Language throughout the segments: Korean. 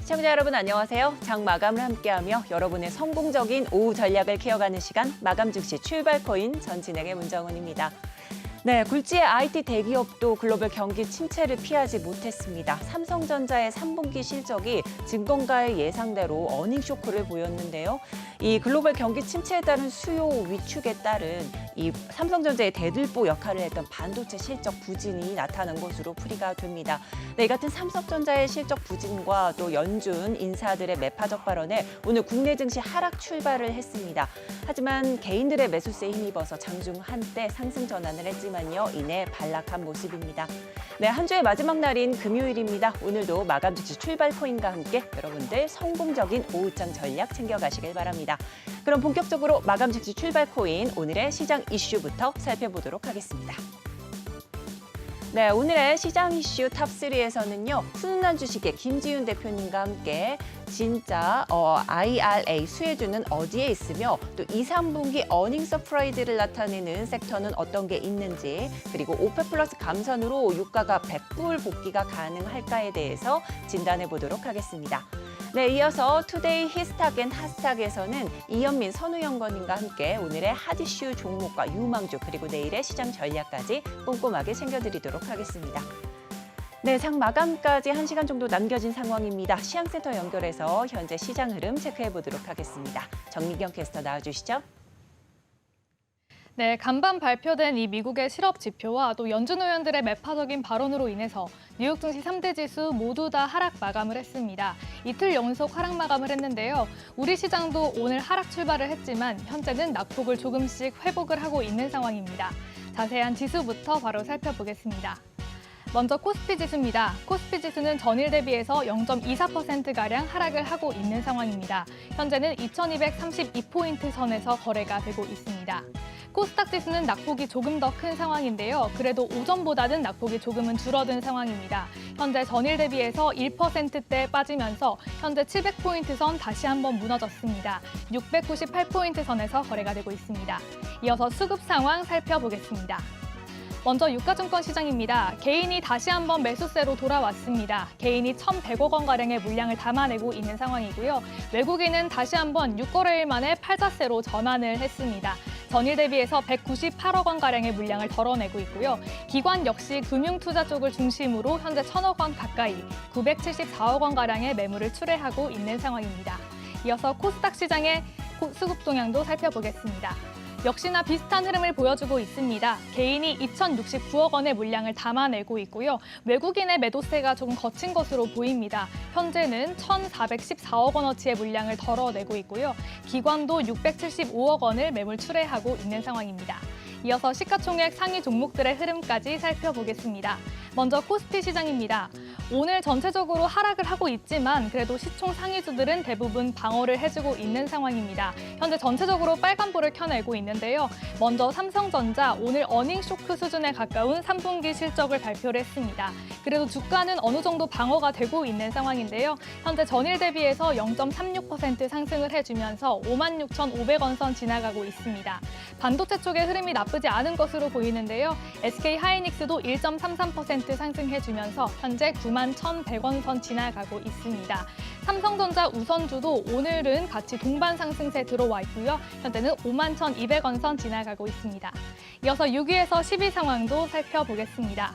시청자 여러분 안녕하세요. 장 마감을 함께하며 여러분의 성공적인 오후 전략을 키워가는 시간 마감 즉시 출발 코인 전 진행의 문정은입니다. 네, 굴지의 IT 대기업도 글로벌 경기 침체를 피하지 못했습니다. 삼성전자의 3분기 실적이 증권가의 예상대로 어닝 쇼크를 보였는데요. 이 글로벌 경기 침체에 따른 수요 위축에 따른 이 삼성전자의 대들보 역할을 했던 반도체 실적 부진이 나타난 것으로 풀이가 됩니다. 네, 이 같은 삼성전자의 실적 부진과 또 연준 인사들의 매파적 발언에 오늘 국내 증시 하락 출발을 했습니다. 하지만 개인들의 매수세에 힘입어서 장중 한때 상승 전환을 했지만요. 이내 반락한 모습입니다. 네, 한 주의 마지막 날인 금요일입니다. 오늘도 마감 즉시 출발 코인과 함께 여러분들 성공적인 오후장 전략 챙겨가시길 바랍니다. 그럼 본격적으로 마감 즉시 출발 코인 오늘의 시장 이슈부터 살펴보도록 하겠습니다. 네, 오늘의 시장 이슈 탑3에서는요. 훈훈한 주식의 김지윤 대표님과 함께 진짜 IRA 수혜주는 어디에 있으며 또 2, 3분기 어닝 서프라이즈를 나타내는 섹터는 어떤 게 있는지 그리고 오펙 플러스 감산으로 유가가 100불 복귀가 가능할까에 대해서 진단해 보도록 하겠습니다. 네, 이어서 투데이 히스탁 앤 핫스탁에서는 이현민, 선우영건님과 함께 오늘의 핫이슈 종목과 유망주 그리고 내일의 시장 전략까지 꼼꼼하게 챙겨드리도록 하겠습니다. 네, 장 마감까지 1시간 정도 남겨진 상황입니다. 시향센터 연결해서 현재 시장 흐름 체크해 보도록 하겠습니다. 정미경 캐스터 나와주시죠. 네, 간밤 발표된 이 미국의 실업 지표와 또 연준 의원들의 매파적인 발언으로 인해서 뉴욕 증시 3대 지수 모두 다 하락 마감을 했습니다. 이틀 연속 하락 마감을 했는데요. 우리 시장도 오늘 하락 출발을 했지만 현재는 낙폭을 조금씩 회복을 하고 있는 상황입니다. 자세한 지수부터 바로 살펴보겠습니다. 먼저 코스피 지수입니다. 코스피 지수는 전일 대비해서 0.24%가량 하락을 하고 있는 상황입니다. 현재는 2232포인트 선에서 거래가 되고 있습니다. 코스닥 지수는 낙폭이 조금 더 큰 상황인데요. 그래도 오전보다는 낙폭이 조금은 줄어든 상황입니다. 현재 전일 대비해서 1%대 빠지면서 현재 700포인트 선 다시 한번 무너졌습니다. 698포인트 선에서 거래가 되고 있습니다. 이어서 수급 상황 살펴보겠습니다. 먼저 유가증권 시장입니다. 개인이 다시 한번 매수세로 돌아왔습니다. 개인이 1,100억 원가량의 물량을 담아내고 있는 상황이고요. 외국인은 다시 한번 6거래일 만에 팔자세로 전환을 했습니다. 전일 대비해서 198억 원가량의 물량을 덜어내고 있고요. 기관 역시 금융투자 쪽을 중심으로 현재 1,000억 원 가까이 974억 원가량의 매물을 출회하고 있는 상황입니다. 이어서 코스닥 시장의 수급 동향도 살펴보겠습니다. 역시나 비슷한 흐름을 보여주고 있습니다. 개인이 2,069억 원의 물량을 담아내고 있고요. 외국인의 매도세가 조금 거친 것으로 보입니다. 현재는 1,414억 원어치의 물량을 덜어내고 있고요. 기관도 675억 원을 매물 출회하고 있는 상황입니다. 이어서 시가총액 상위 종목들의 흐름까지 살펴보겠습니다. 먼저 코스피 시장입니다. 오늘 전체적으로 하락을 하고 있지만 그래도 시총 상위주들은 대부분 방어를 해주고 있는 상황입니다. 현재 전체적으로 빨간불을 켜내고 있는데요. 먼저 삼성전자 오늘 어닝 쇼크 수준에 가까운 3분기 실적을 발표를 했습니다. 그래도 주가는 어느 정도 방어가 되고 있는 상황인데요. 현재 전일 대비해서 0.36% 상승을 해주면서 56,500원 선 지나가고 있습니다. 반도체 쪽의 흐름이 나쁘지 않은 것으로 보이는데요. SK하이닉스도 1.33% 상승해주면서 현재 91,100원 선 지나가고 있습니다. 삼성전자 우선주도 오늘은 같이 동반 상승세 들어와 있고요. 현재는 51,200원 선 지나가고 있습니다. 이어서 6위에서 10위 상황도 살펴보겠습니다.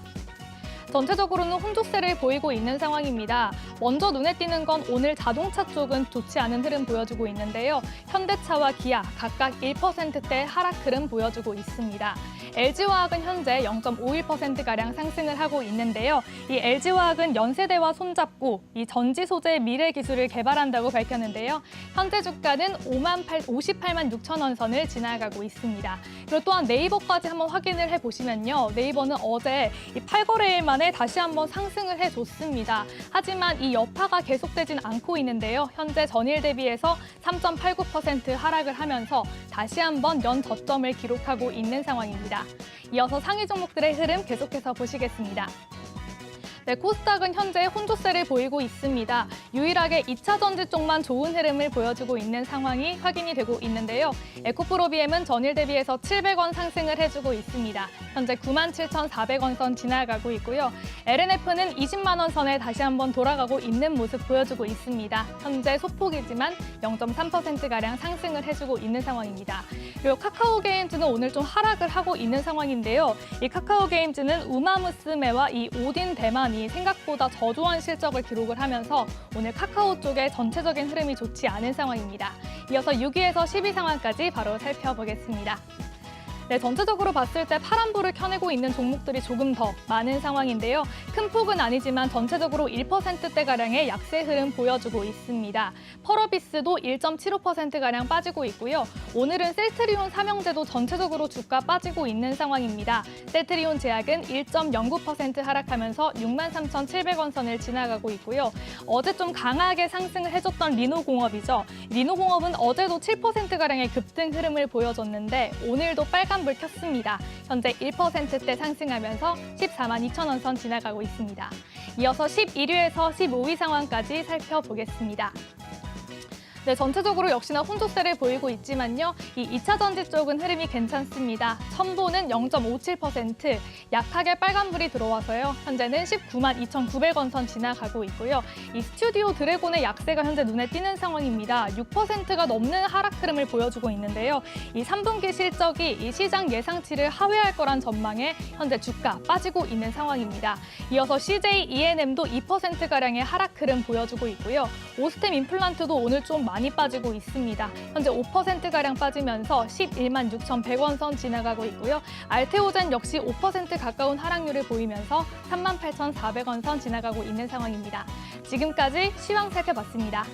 전체적으로는 혼조세를 보이고 있는 상황입니다. 먼저 눈에 띄는 건 오늘 자동차 쪽은 좋지 않은 흐름 보여주고 있는데요. 현대차와 기아 각각 1%대 하락 흐름 보여주고 있습니다. LG화학은 현재 0.51%가량 상승을 하고 있는데요. 이 LG화학은 연세대와 손잡고 이 전지 소재 미래 기술을 개발한다고 밝혔는데요. 현재 주가는 58만 6천 원 선을 지나가고 있습니다. 그리고 또한 네이버까지 한번 확인을 해보시면요. 네이버는 어제 이 8거래일 만에 다시 한번 상승을 해줬습니다. 하지만 이 여파가 계속되진 않고 있는데요. 현재 전일 대비해서 3.89% 하락을 하면서 다시 한번 연 저점을 기록하고 있는 상황입니다. 이어서 상위 종목들의 흐름 계속해서 보시겠습니다. 네, 코스닥은 현재 혼조세를 보이고 있습니다. 유일하게 2차 전지 쪽만 좋은 흐름을 보여주고 있는 상황이 확인이 되고 있는데요. 에코프로비엠은 전일 대비해서 700원 상승을 해주고 있습니다. 현재 97,400원 선 지나가고 있고요. LNF는 20만 원 선에 다시 한번 돌아가고 있는 모습 보여주고 있습니다. 현재 소폭이지만 0.3%가량 상승을 해주고 있는 상황입니다. 그리고 카카오게임즈는 오늘 좀 하락을 하고 있는 상황인데요. 이 카카오게임즈는 우마무스메와 이 오딘 대만이 생각보다 저조한 실적을 기록을 하면서 오늘 카카오 쪽의 전체적인 흐름이 좋지 않은 상황입니다. 이어서 6위에서 10위 상황까지 바로 살펴보겠습니다. 네, 전체적으로 봤을 때 파란불을 켜내고 있는 종목들이 조금 더 많은 상황인데요. 큰 폭은 아니지만 전체적으로 1%대가량의 약세 흐름 보여주고 있습니다. 펄어비스도 1.75%가량 빠지고 있고요. 오늘은 셀트리온 삼형제도 전체적으로 주가 빠지고 있는 상황입니다. 셀트리온 제약은 1.09% 하락하면서 63,700원 선을 지나가고 있고요. 어제 좀 강하게 상승을 해줬던 리노공업이죠. 리노공업은 어제도 7%가량의 급등 흐름을 보여줬는데 오늘도 빨간불 켰습니다. 현재 1%대 상승하면서 14만 2천 원 선 지나가고 있습니다. 이어서 11위에서 15위 상황까지 살펴보겠습니다. 네, 전체적으로 역시나 혼조세를 보이고 있지만요. 이 2차 전지 쪽은 흐름이 괜찮습니다. 첨보는 0.57%, 약하게 빨간불이 들어와서요. 현재는 19만 2,900원 선 지나가고 있고요. 이 스튜디오 드래곤의 약세가 현재 눈에 띄는 상황입니다. 6%가 넘는 하락 흐름을 보여주고 있는데요. 이 3분기 실적이 이 시장 예상치를 하회할 거란 전망에 현재 주가 빠지고 있는 상황입니다. 이어서 CJ ENM도 2%가량의 하락 흐름 보여주고 있고요. 오스템 임플란트도 오늘 좀 많이 빠지고 있습니다. 현재 5%가량 빠지면서 11만 6,100원 선 지나가고 있고요. 알테오젠 역시 5% 가까운 하락률을 보이면서 38,400원 선 지나가고 있는 상황입니다. 지금까지 시황 살펴봤습니다.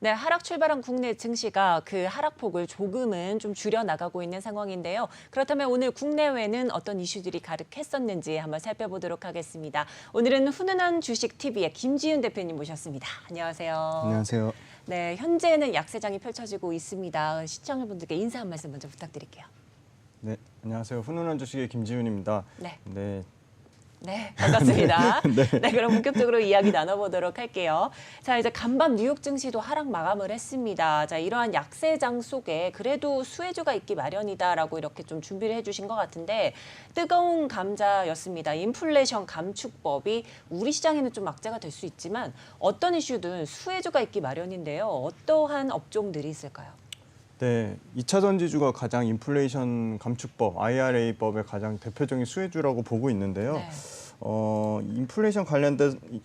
네, 하락 출발한 국내 증시가 그 하락폭을 조금은 좀 줄여나가고 있는 상황인데요. 그렇다면 오늘 국내외는 어떤 이슈들이 가득했었는지 한번 살펴보도록 하겠습니다. 오늘은 훈훈한 주식TV의 김지윤 대표님 모셨습니다. 안녕하세요. 안녕하세요. 네, 현재는 약세장이 펼쳐지고 있습니다. 시청자분들께 인사 한 말씀 먼저 부탁드릴게요. 네, 안녕하세요. 훈훈한 주식의 김지윤입니다. 네. 네, 반갑습니다. 네, 그럼 본격적으로 이야기 나눠보도록 할게요. 자, 이제 간밤 뉴욕 증시도 하락 마감을 했습니다. 자, 이러한 약세장 속에 그래도 수혜주가 있기 마련이다라고 이렇게 좀 준비를 해주신 것 같은데 뜨거운 감자였습니다. 인플레이션 감축법이 우리 시장에는 좀 악재가 될 수 있지만 어떤 이슈든 수혜주가 있기 마련인데요. 어떠한 업종들이 있을까요? 네, 2차 전지주가 가장 인플레이션 감축법, IRA법의 가장 대표적인 수혜주라고 보고 있는데요. 네. 인플레이션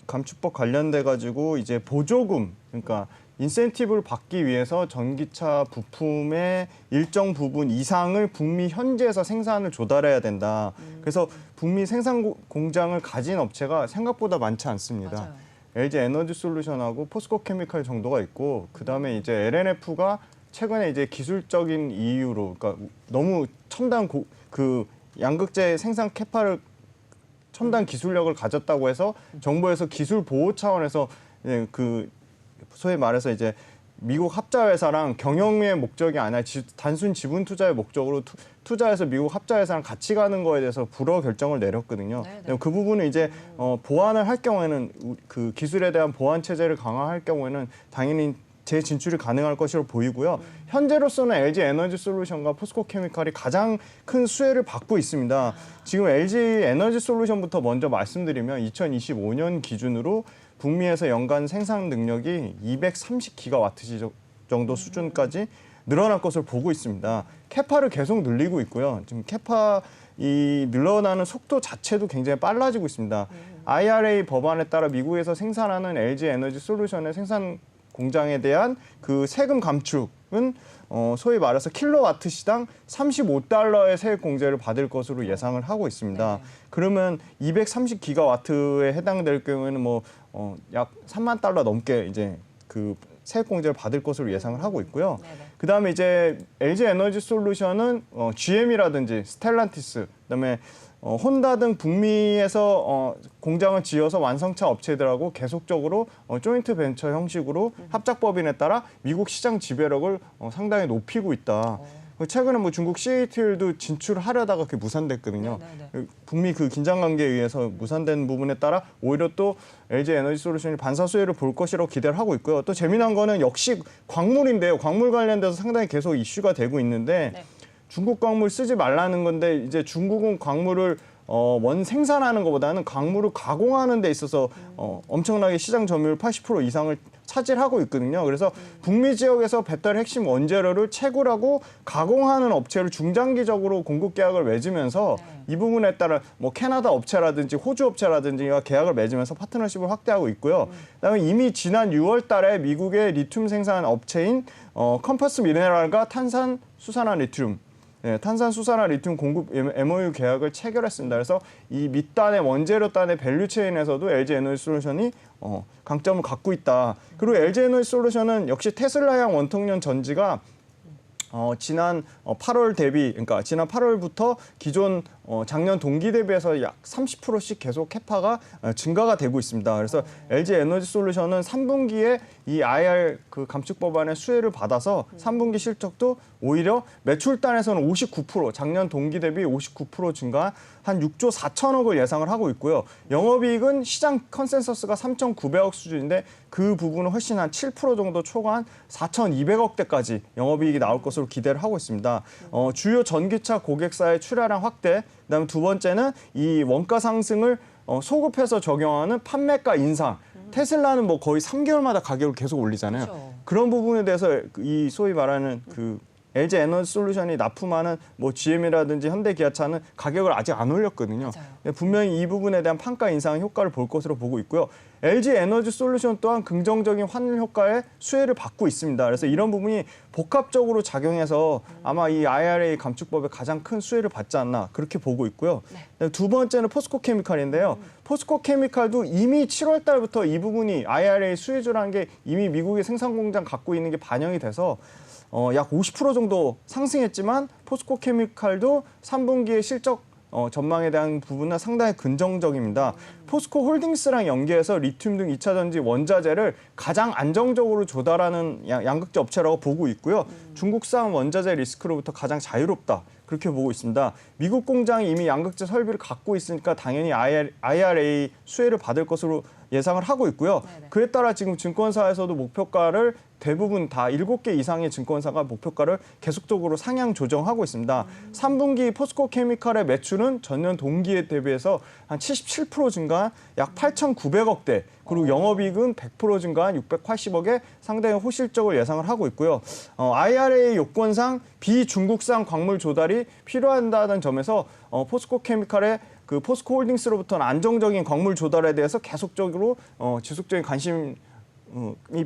감축법 관련돼 가지고 이제 보조금, 그러니까 인센티브를 받기 위해서 전기차 부품의 일정 부분 이상을 북미 현지에서 생산을 조달해야 된다. 그래서 북미 생산 공장을 가진 업체가 생각보다 많지 않습니다. 맞아요. LG 에너지 솔루션하고 포스코 케미칼 정도가 있고 그다음에 이제 LNF가 최근에 이제 기술적인 이유로, 그러니까 너무 첨단 그 양극재 생산 캐파를 첨단 기술력을 가졌다고 해서 정부에서 기술 보호 차원에서 그 소위 말해서 이제 미국 합자 회사랑 경영의 목적이 아니라 단순 지분 투자의 목적으로 투자해서 미국 합자 회사랑 같이 가는 거에 대해서 불허 결정을 내렸거든요. 그 부분은 이제 보완을 할 경우에는 그 기술에 대한 보완 체제를 강화할 경우에는 당연히 재진출이 가능할 것으로 보이고요. 현재로서는 LG 에너지 솔루션과 포스코 케미칼이 가장 큰 수혜를 받고 있습니다. 지금 LG 에너지 솔루션부터 먼저 말씀드리면 2025년 기준으로 북미에서 연간 생산 능력이 230기가와트 정도 수준까지 늘어날 것을 보고 있습니다. 캐파를 계속 늘리고 있고요. 지금 캐파 이 늘어나는 속도 자체도 굉장히 빨라지고 있습니다. IRA 법안에 따라 미국에서 생산하는 LG 에너지 솔루션의 생산 공장에 대한 그 세금 감축은 소위 말해서 킬로와트 시당 35달러의 세액 공제를 받을 것으로 예상을 하고 있습니다. 그러면 230기가와트에 해당될 경우에는 약 3만 달러 넘게 이제 그 세액 공제를 받을 것으로 예상을 하고 있고요. 그다음에 이제 LG 에너지 솔루션은 GM이라든지 스텔란티스, 그다음에 혼다 등 북미에서 공장을 지어서 완성차 업체들하고 계속적으로 조인트 벤처 형식으로 합작법인에 따라 미국 시장 지배력을 상당히 높이고 있다. 최근에 중국 CATL도 진출하려다가 그게 무산됐거든요. 북미 그 긴장 관계에 의해서 무산된 부분에 따라 오히려 또 LG 에너지 솔루션이 반사 수혜를 볼 것이라고 기대를 하고 있고요. 또 재미난 거는 역시 광물인데요. 광물 관련돼서 상당히 계속 이슈가 되고 있는데 중국 광물 쓰지 말라는 건데 이제 중국은 광물을 원 생산하는 것보다는 광물을 가공하는 데 있어서 엄청나게 시장 점유율 80% 이상을 차지하고 있거든요. 그래서 북미 지역에서 배터리 핵심 원재료를 채굴하고 가공하는 업체를 중장기적으로 공급 계약을 맺으면서 이 부분에 따라 캐나다 업체라든지 호주 업체라든지와 계약을 맺으면서 파트너십을 확대하고 있고요. 그다음에 이미 지난 6월 달에 미국의 리튬 생산 업체인 컴퍼스 미네랄과 탄산 수산화 리튬 탄산 수산화 리튬 공급 MOU 계약을 체결했습니다. 그래서 이 밑단의 원재료 단의 밸류체인에서도 LG 에너지 솔루션이 강점을 갖고 있다. 그리고 LG 에너지 솔루션은 역시 테슬라형 원통년 전지가 지난 8월 대비, 그러니까 지난 8월부터 기존 작년 동기 대비해서 약 30%씩 계속 캐파가 증가가 되고 있습니다. 그래서 LG 에너지 솔루션은 3분기에 이 IR 그 감축 법안의 수혜를 받아서 3분기 실적도 오히려 매출단에서는 59%, 작년 동기 대비 59% 증가한 한 6조 4천억을 예상을 하고 있고요. 영업이익은 시장 컨센서스가 3,900억 수준인데 그 부분은 훨씬 한 7% 정도 초과한 4,200억대까지 영업이익이 나올 것으로 기대를 하고 있습니다. 주요 전기차 고객사의 출하량 확대, 그다음에 두 번째는 이 원가 상승을 소급해서 적용하는 판매가 인상. 테슬라는 거의 3개월마다 가격을 계속 올리잖아요. 그런 부분에 대해서 이 소위 말하는 그 LG 에너지 솔루션이 납품하는 뭐 GM이라든지 현대기아차는 가격을 아직 안 올렸거든요. 분명히 이 부분에 대한 판가 인상 효과를 볼 것으로 보고 있고요. LG 에너지 솔루션 또한 긍정적인 환율 효과의 수혜를 받고 있습니다. 그래서 이런 부분이 복합적으로 작용해서 아마 이 IRA 감축법에 가장 큰 수혜를 받지 않나 그렇게 보고 있고요. 두 번째는 포스코 케미칼인데요. 포스코 케미칼도 이미 7월 달부터 이 부분이 IRA 수혜주라는 게 이미 미국의 생산 공장 갖고 있는 게 반영이 돼서 약 50% 정도 상승했지만 포스코 케미칼도 3분기의 실적 전망에 대한 부분은 상당히 긍정적입니다. 포스코 홀딩스랑 연계해서 리튬 등 2차 전지 원자재를 가장 안정적으로 조달하는 양극재 업체라고 보고 있고요. 중국산 원자재 리스크로부터 가장 자유롭다. 그렇게 보고 있습니다. 미국 공장이 이미 양극재 설비를 갖고 있으니까 당연히 IRA 수혜를 받을 것으로 예상을 하고 있고요. 그에 따라 지금 증권사에서도 목표가를 대부분 다 7개 이상의 증권사가 목표가를 계속적으로 상향 조정하고 있습니다. 3분기 포스코 케미칼의 매출은 전년 동기에 대비해서 한 77% 증가한 약 8,900억대, 그리고 영업이익은 100% 증가한 680억의 상당히 호실적을 예상을 하고 있고요. IRA 요건상 비중국산 광물 조달이 필요하다는 점에서 포스코 케미칼의 그 포스코 홀딩스로부터는 안정적인 광물 조달에 대해서 계속적으로 지속적인 관심이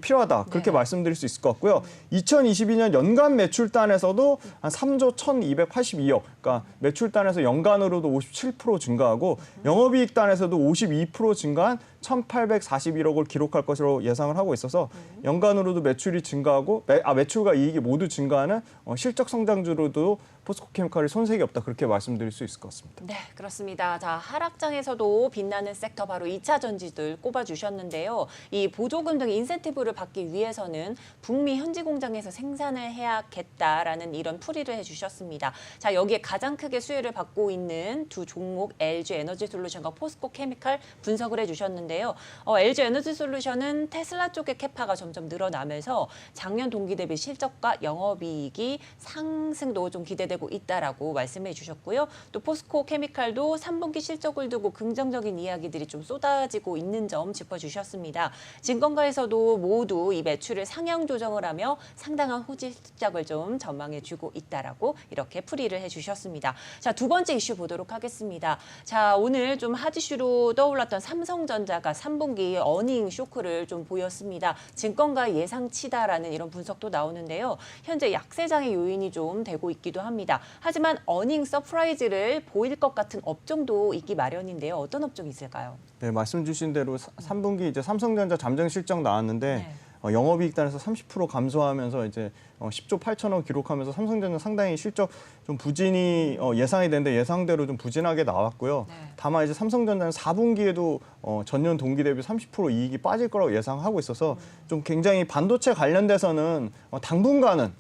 필요하다. 그렇게 말씀드릴 수 있을 것 같고요. 2022년 연간 매출단에서도 한 3조 1,282억, 그러니까 매출단에서 연간으로도 57% 증가하고 영업이익단에서도 52% 증가한 1,841억을 기록할 것으로 예상을 하고 있어서 연간으로도 매출이 증가하고 매출과 이익이 모두 증가하는 실적 성장주로도 포스코 케미칼이 손색이 없다. 그렇게 말씀드릴 수 있을 것 같습니다. 네, 그렇습니다. 자, 하락장에서도 빛나는 섹터 바로 2차 전지들 꼽아주셨는데요. 이 보조금 등 인센티브를 받기 위해서는 북미 현지 공장에서 생산을 해야겠다라는 이런 풀이를 해주셨습니다. 자, 여기에 가장 크게 수혜를 받고 있는 두 종목 LG 에너지 솔루션과 포스코 케미칼 분석을 해주셨는데요. LG 에너지 솔루션은 테슬라 쪽의 캐파가 점점 늘어나면서 작년 동기 대비 실적과 영업이익이 상승도 좀 기대되고 있다라고 말씀해 주셨고요. 또 포스코 케미칼도 3분기 실적을 두고 긍정적인 이야기들이 좀 쏟아지고 있는 점 짚어주셨습니다. 증권가에서도 모두 이 매출을 상향 조정을 하며 상당한 호실적을 좀 전망해주고 있다라고 이렇게 풀이를 해주셨습니다. 자, 두 번째 이슈 보도록 하겠습니다. 자, 오늘 좀 핫 이슈로 떠올랐던 삼성전자가 3분기 어닝 쇼크를 좀 보였습니다. 증권가 예상치다라는 이런 분석도 나오는데요. 현재 약세장의 요인이 좀 되고 있기도 합니다. 하지만 어닝 서프라이즈를 보일 것 같은 업종도 있기 마련인데요. 어떤 업종이 있을까요? 네, 말씀 주신 대로 3분기 이제 삼성전자 잠정 실적 나왔는데 영업이익단에서 30% 감소하면서 이제 10조 8천억 기록하면서 삼성전자 상당히 실적 좀 부진이 예상이 되는데 예상대로 좀 부진하게 나왔고요. 다만 이제 삼성전자는 4분기에도 전년 동기 대비 30% 이익이 빠질 거라고 예상하고 있어서 좀 굉장히 반도체 관련돼서는 당분간은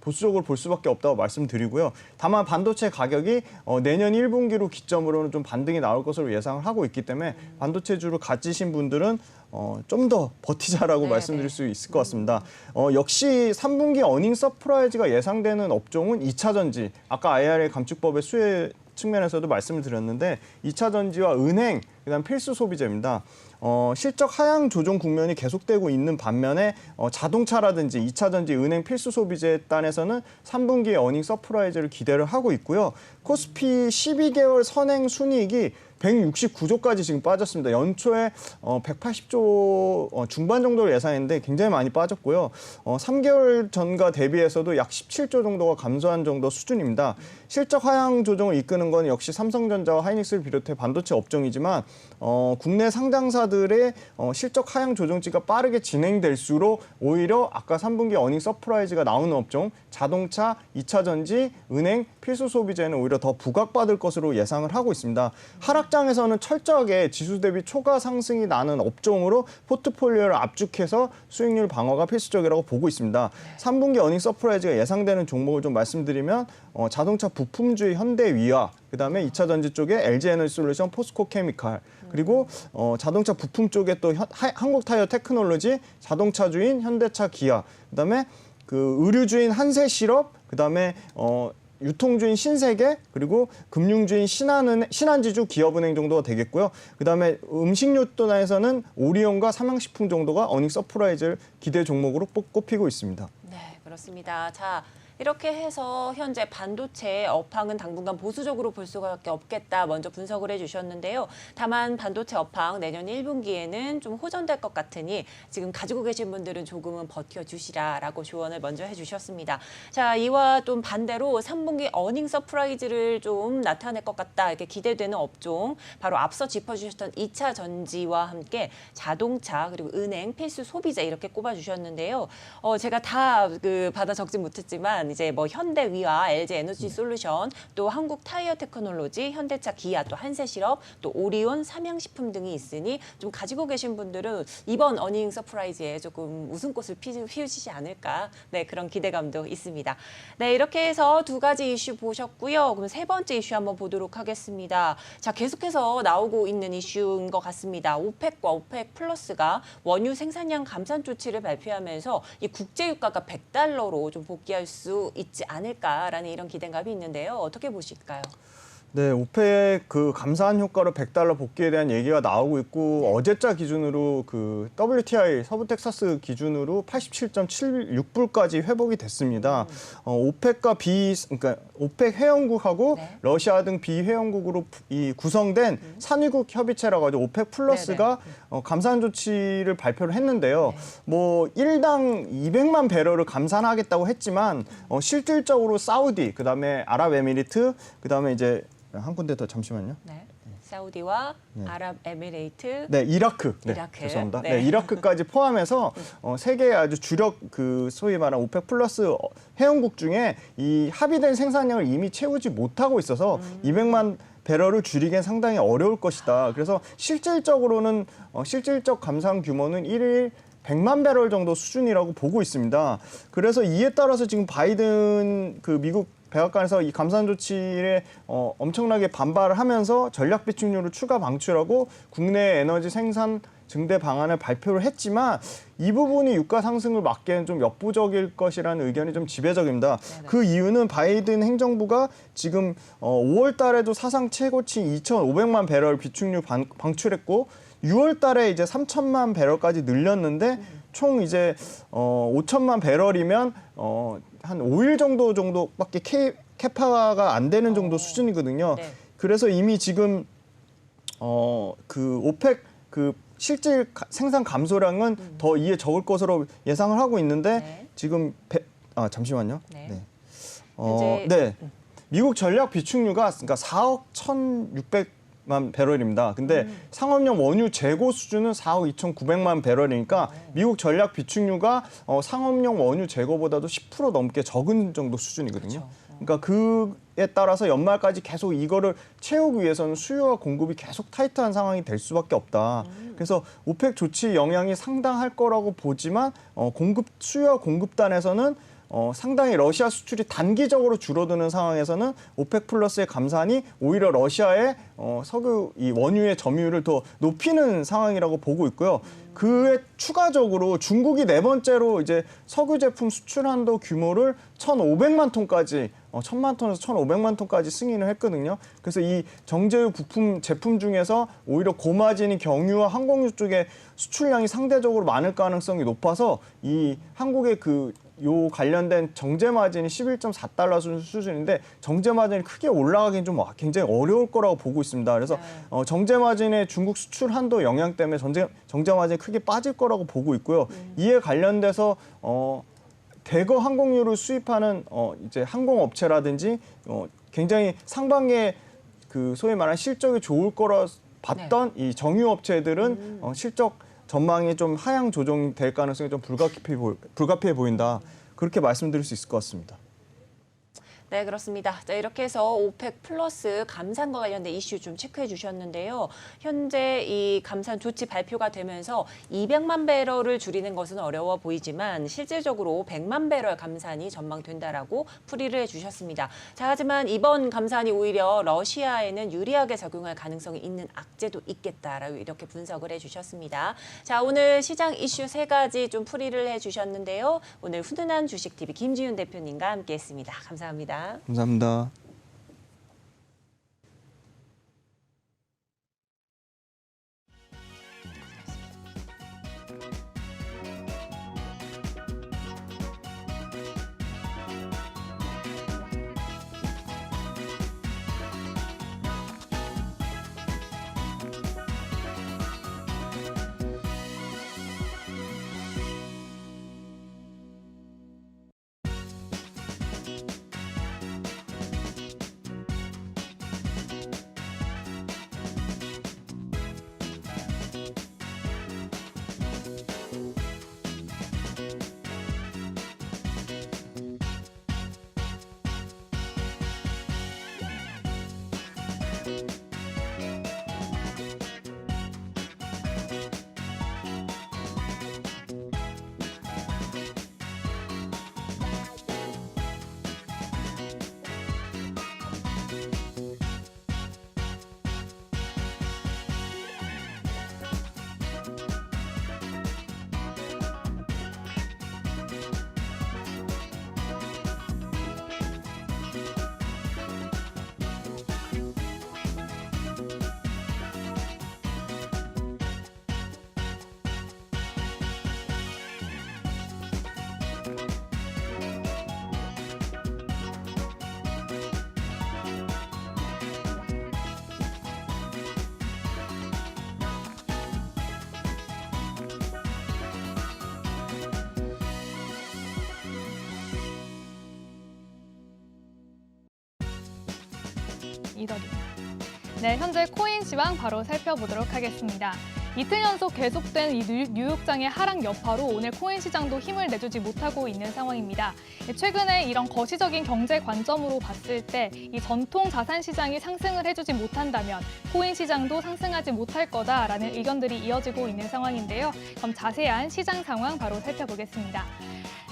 보수적으로 볼 수밖에 없다고 말씀드리고요. 다만 반도체 가격이 내년 1분기로 기점으로는 좀 반등이 나올 것으로 예상을 하고 있기 때문에 반도체주를 가지신 분들은 좀 더 버티자라고 말씀드릴 수 있을 것 같습니다. 역시 3분기 어닝 서프라이즈가 예상되는 업종은 2차 전지, 아까 IRA 감축법의 수혜 측면에서도 말씀을 드렸는데 2차 전지와 은행, 그다음 필수 소비재입니다. 실적 하향 조정 국면이 계속되고 있는 반면에 자동차라든지 2차 전지, 은행, 필수 소비재 단에서는 3분기에 어닝 서프라이즈를 기대를 하고 있고요. 코스피 12개월 선행 순이익이 169조까지 지금 빠졌습니다. 연초에 180조 중반 정도를 예상했는데 굉장히 많이 빠졌고요. 3개월 전과 대비해서도 약 17조 정도가 감소한 정도 수준입니다. 실적 하향 조정을 이끄는 건 역시 삼성전자와 하이닉스를 비롯해 반도체 업종이지만 국내 상장사들의 실적 하향 조정치가 빠르게 진행될수록 오히려 아까 3분기 어닝 서프라이즈가 나오는 업종, 자동차, 2차 전지, 은행, 필수 소비재는 오히려 더 부각받을 것으로 예상을 하고 있습니다. 하락장에서는 철저하게 지수 대비 초과 상승이 나는 업종으로 포트폴리오를 압축해서 수익률 방어가 필수적이라고 보고 있습니다. 3분기 어닝 서프라이즈가 예상되는 종목을 좀 말씀드리면 자동차 부품주의 현대위아, 그다음에 2차 전지 쪽에 LG 에너지 솔루션, 포스코 케미칼, 그리고 자동차 부품 쪽에 또 한국타이어 테크놀로지, 자동차주인 현대차 기아, 그다음에 그 의류주인 한세실업, 그다음에 유통주인 신세계, 그리고 금융주인 신한지주, 기업은행 정도가 되겠고요. 그다음에 음식료단에서는 오리온과 삼양식품 정도가 어닝 서프라이즈를 기대 종목으로 꼽히고 있습니다. 네, 그렇습니다. 자, 이렇게 해서 현재 반도체 업황은 당분간 보수적으로 볼 수밖에 없겠다 먼저 분석을 해주셨는데요. 다만 반도체 업황 내년 1분기에는 좀 호전될 것 같으니 지금 가지고 계신 분들은 조금은 버텨주시라라고 조언을 먼저 해주셨습니다. 자, 이와 좀 반대로 3분기 어닝 서프라이즈를 좀 나타낼 것 같다 이렇게 기대되는 업종 바로 앞서 짚어주셨던 2차 전지와 함께 자동차 그리고 은행, 필수 소비재 이렇게 꼽아주셨는데요. 제가 다 받아 적진 못했지만 이제 뭐 현대위와 LG 에너지 솔루션, 또 한국 타이어 테크놀로지, 현대차, 기아, 또 한세실업, 또 오리온, 삼양식품 등이 있으니 좀 가지고 계신 분들은 이번 어닝 서프라이즈에 조금 웃음꽃을 피우시지 않을까 네 그런 기대감도 있습니다. 네 이렇게 해서 두 가지 이슈 보셨고요. 그럼 세 번째 이슈 한번 보도록 하겠습니다. 자 계속해서 나오고 있는 이슈인 것 같습니다. 오펙과 오펙 플러스가 원유 생산량 감산 조치를 발표하면서 이 국제 유가가 $100로 좀 복귀할 수 있지 않을까라는 이런 기대감이 있는데요. 어떻게 보실까요? 네, 오펙 그 감사한 효과로 $100 복귀에 대한 얘기가 나오고 있고 어제자 기준으로 그 WTI 서부 텍사스 기준으로 87.76불까지 회복이 됐습니다. 오펙과 그러니까 오펙 회원국하고 네. 러시아 등 비회원국으로 이 구성된 산유국 협의체라고 하죠. 오펙 플러스가 감산 조치를 발표를 했는데요. 네. 뭐 1당 200만 배럴을 감산하겠다고 했지만 실질적으로 사우디, 그다음에 아랍에미리트, 그다음에 이제 한 군데 더 잠시만요. 네. 사우디와 아랍에미레이트, 네, 이라크. 네, 이라크. 죄송합니다. 네. 네, 이라크까지 포함해서 세계의 아주 주력 그 소위 말하는 오펙 플러스 회원국 중에 이 합의된 생산량을 이미 채우지 못하고 있어서 200만 배럴을 줄이기엔 상당히 어려울 것이다. 그래서 실질적으로는 실질적 감산 규모는 1일 100만 배럴 정도 수준이라고 보고 있습니다. 그래서 이에 따라서 지금 바이든 그 미국 백악관에서 이 감산 조치에 엄청나게 반발을 하면서 전략 비축률을 추가 방출하고 국내 에너지 생산 증대 방안을 발표를 했지만 이 부분이 유가 상승을 막기에는 좀 역부족일 것이라는 의견이 좀 지배적입니다. 네네. 그 이유는 바이든 행정부가 지금 5월 달에도 사상 최고치 2,500만 배럴 비축률 방출했고 6월 달에 이제 3천만 배럴까지 늘렸는데 총 이제 5천만 배럴이면 한 5일 정도밖에 캐파가 안 되는 정도 수준이거든요. 네. 그래서 이미 지금 그 오펙 그 실질 생산 감소량은 더 이에 적을 것으로 예상을 하고 있는데 네. 지금 잠시만요. 네. 네. 미국 전략 비축류가 그러니까 4억 1,600만 배럴입니다. 근데 상업용 원유 재고 수준은 4억 2,900만 배럴이니까 미국 전략 비축류가 상업용 원유 재고보다도 10% 넘게 적은 정도 수준이거든요. 그러니까 그에 따라서 연말까지 계속 이거를 채우기 위해서는 수요와 공급이 계속 타이트한 상황이 될 수밖에 없다. 그래서 오펙 조치 영향이 상당할 거라고 보지만 수요와 공급단에서는 상당히 러시아 수출이 단기적으로 줄어드는 상황에서는 오펙 플러스의 감산이 오히려 러시아의 석유 이 원유의 점유율을 더 높이는 상황이라고 보고 있고요. 그에 추가적으로 중국이 네 번째로 이제 석유 제품 수출 한도 규모를 1,500만 톤까지 1,000만 톤에서 1,500만 톤까지 승인을 했거든요. 그래서 이 정제유 부품 제품 중에서 오히려 고마진이 경유와 항공유 쪽에 수출량이 상대적으로 많을 가능성이 높아서 이 한국의 요 관련된 정제 마진이 11.4달러 수준인데 정제 마진이 크게 올라가긴 좀 굉장히 어려울 거라고 보고 있습니다. 그래서 정제 마진의 중국 수출 한도 영향 때문에 정제 마진이 크게 빠질 거라고 보고 있고요. 이에 관련돼서 대거 항공유를 수입하는 이제 항공업체라든지 굉장히 상반기에 그 소위 말하는 실적이 좋을 거라 봤던 이 정유업체들은 실적 전망이 좀 하향 조정될 가능성이 좀 불가피해 보인다. 그렇게 말씀드릴 수 있을 것 같습니다. 네, 그렇습니다. 자, 이렇게 해서 오펙 플러스 감산과 관련된 이슈 좀 체크해 주셨는데요. 현재 이 감산 조치 발표가 되면서 200만 배럴을 줄이는 것은 어려워 보이지만 실질적으로 100만 배럴 감산이 전망된다라고 풀이를 해 주셨습니다. 자, 하지만 이번 감산이 오히려 러시아에는 유리하게 작용할 가능성이 있는 악재도 있겠다라고 이렇게 분석을 해 주셨습니다. 자, 오늘 시장 이슈 세 가지 좀 풀이를 해 주셨는데요. 오늘 훈훈한 주식TV 김지윤 대표님과 함께했습니다. 감사합니다. 감사합니다. 이더리움. 네, 현재 코인 시황 바로 살펴보도록 하겠습니다. 이틀 연속 계속된 이 뉴욕장의 하락 여파로 오늘 코인 시장도 힘을 내주지 못하고 있는 상황입니다. 최근에 이런 거시적인 경제 관점으로 봤을 때 이 전통 자산 시장이 상승을 해주지 못한다면 코인 시장도 상승하지 못할 거다라는 의견들이 이어지고 있는 상황인데요. 그럼 자세한 시장 상황 바로 살펴보겠습니다.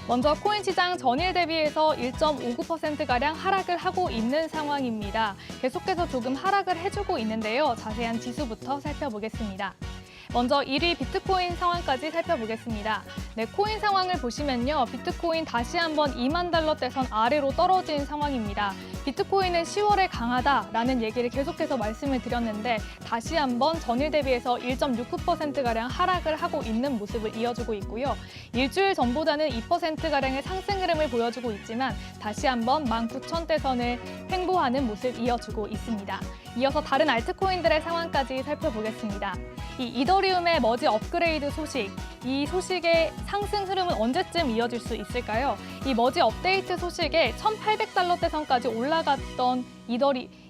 먼저 코인 시장 전일 대비해서 1.59%가량 하락을 하고 있는 상황입니다. 계속해서 조금 하락을 해주고 있는데요. 자세한 지수부터 살펴보겠습니다. 먼저 1위 비트코인 상황까지 살펴보겠습니다. 네, 코인 상황을 보시면요. 비트코인 다시 한번 2만 달러대선 아래로 떨어진 상황입니다. 비트코인은 10월에 강하다라는 얘기를 계속해서 말씀을 드렸는데 다시 한번 전일 대비해서 1.69%가량 하락을 하고 있는 모습을 이어주고 있고요. 일주일 전보다는 2%가량의 상승 흐름을 보여주고 있지만 다시 한번 19,000대선을 횡보하는 모습 이어주고 있습니다. 이어서 다른 알트코인들의 상황까지 살펴보겠습니다. 이 이더리움의 머지 업그레이드 소식, 이 소식의 상승 흐름은 언제쯤 이어질 수 있을까요? 이 머지 업데이트 소식에 1,800달러대선까지 올라갔던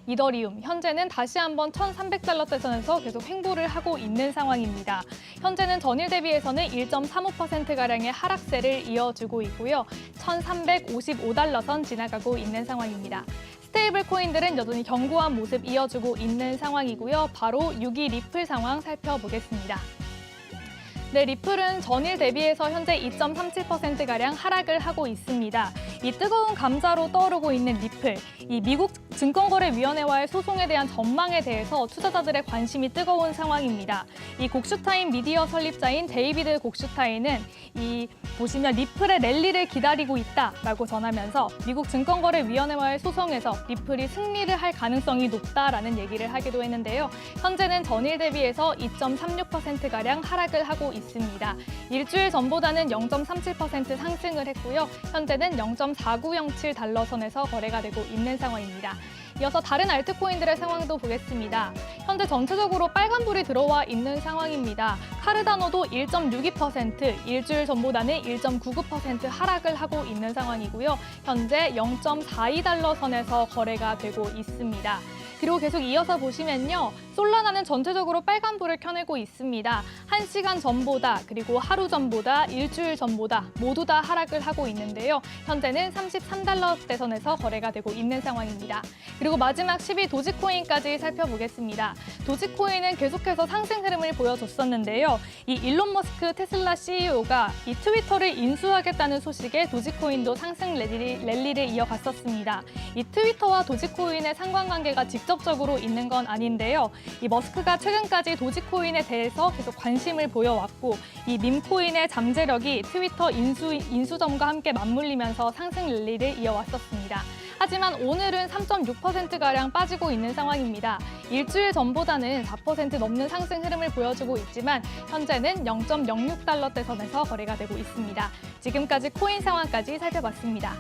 이더리움, 현재는 다시 한번 1,300달러대선에서 계속 횡보를 하고 있는 상황입니다. 현재는 전일 대비해서는 1.35%가량의 하락세를 이어주고 있고요. 1,355달러선 지나가고 있는 상황입니다. 스테이블 코인들은 여전히 견고한 모습 이어주고 있는 상황이고요. 바로 6위 리플 상황 살펴보겠습니다. 네, 리플은 전일 대비해서 현재 2.37%가량 하락을 하고 있습니다. 이 뜨거운 감자로 떠오르고 있는 리플, 이 미국 증권거래위원회와의 소송에 대한 전망에 대해서 투자자들의 관심이 뜨거운 상황입니다. 이 곡슈타인 미디어 설립자인 데이비드 곡슈타인은 보시면 리플의 랠리를 기다리고 있다라고 전하면서 미국 증권거래위원회와의 소송에서 리플이 승리를 할 가능성이 높다라는 얘기를 하기도 했는데요. 현재는 전일 대비해서 2.36%가량 하락을 하고 있습니다. 일주일 전보다는 0.37% 상승을 했고요. 현재는 0.4907달러 선에서 거래가 되고 있는 상황입니다. 이어서 다른 알트코인들의 상황도 보겠습니다. 현재 전체적으로 빨간불이 들어와 있는 상황입니다. 카르다노도 1.62%, 일주일 전보다는 1.99% 하락을 하고 있는 상황이고요. 현재 0.42달러 선에서 거래가 되고 있습니다. 그리고 계속 이어서 보시면요. 솔라나는 전체적으로 빨간불을 켜내고 있습니다. 1시간 전보다 그리고 하루 전보다 일주일 전보다 모두 다 하락을 하고 있는데요. 현재는 33달러대선에서 거래가 되고 있는 상황입니다. 그리고 마지막 10위 도지코인까지 살펴보겠습니다. 도지코인은 계속해서 상승 흐름을 보여줬었는데요. 이 일론 머스크 테슬라 CEO가 이 트위터를 인수하겠다는 소식에 도지코인도 상승 랠리를 이어갔었습니다. 이 트위터와 도지코인의 상관관계가 직접적으로 있는 건 아닌데요. 이 머스크가 최근까지 도지코인에 대해서 계속 관심을 보여왔고 이 밈코인의 잠재력이 트위터 인수점과 함께 맞물리면서 상승 랠리를 이어왔었습니다. 하지만 오늘은 3.6%가량 빠지고 있는 상황입니다. 일주일 전보다는 4% 넘는 상승 흐름을 보여주고 있지만 현재는 0.06달러대선에서 거래가 되고 있습니다. 지금까지 코인 상황까지 살펴봤습니다.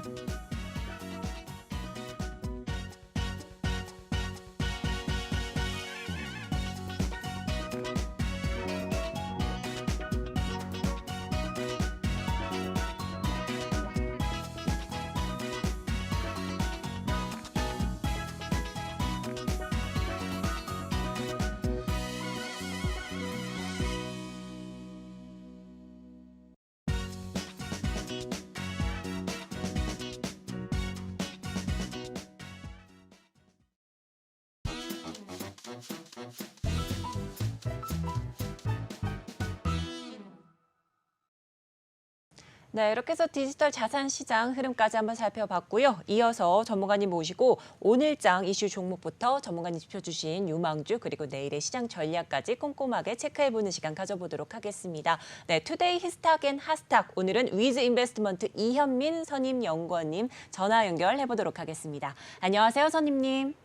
네, 이렇게 해서 디지털 자산 시장 흐름까지 한번 살펴봤고요. 이어서 전문가님 모시고 오늘장 이슈 종목부터 전문가님 짚어주신 유망주 그리고 내일의 시장 전략까지 꼼꼼하게 체크해보는 시간 가져보도록 하겠습니다. 네, 투데이 히스탁 앤 핫스탁 오늘은 위즈 인베스트먼트 이현민 선임연구원님 전화 연결해보도록 하겠습니다. 안녕하세요, 선임님.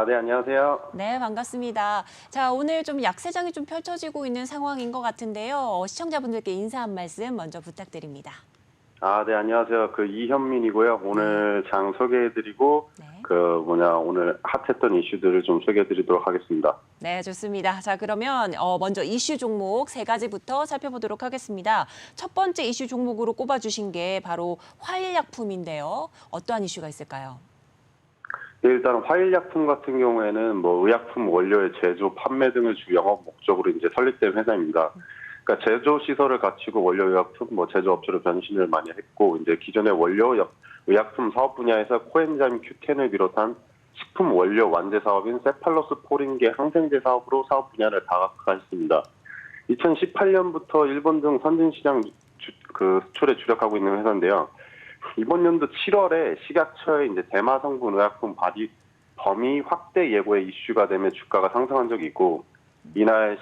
네, 안녕하세요. 네, 반갑습니다. 자, 오늘 좀 약세장이 좀 펼쳐지고 있는 상황인 것 같은데요. 시청자분들께 인사 한 말씀 먼저 부탁드립니다. 네, 안녕하세요. 이현민이고요. 오늘 장 소개해드리고, 네. 오늘 핫했던 이슈들을 좀 소개해드리도록 하겠습니다. 네, 좋습니다. 자, 그러면 먼저 이슈 종목 3가지부터 살펴보도록 하겠습니다. 첫 번째 이슈 종목으로 꼽아주신 게 바로 화일약품인데요. 어떠한 이슈가 있을까요? 일단 화일약품 같은 경우에는 뭐 의약품 원료의 제조, 판매 등을 주 영업 목적으로 이제 설립된 회사입니다. 그러니까 제조 시설을 갖추고 원료 의약품 뭐 제조업체로 변신을 많이 했고 이제 기존의 원료 의약품 사업 분야에서 코엔자임 Q10을 비롯한 식품 원료 완제 사업인 세팔로스포린계 항생제 사업으로 사업 분야를 다각화했습니다. 2018년부터 일본 등 선진 시장 수출에 주력하고 있는 회사인데요. 이번 연도 7월에 식약처의 이제 대마 성분 의약품 범위 확대 예고에 이슈가 되며 주가가 상승한 적이 있고, 이날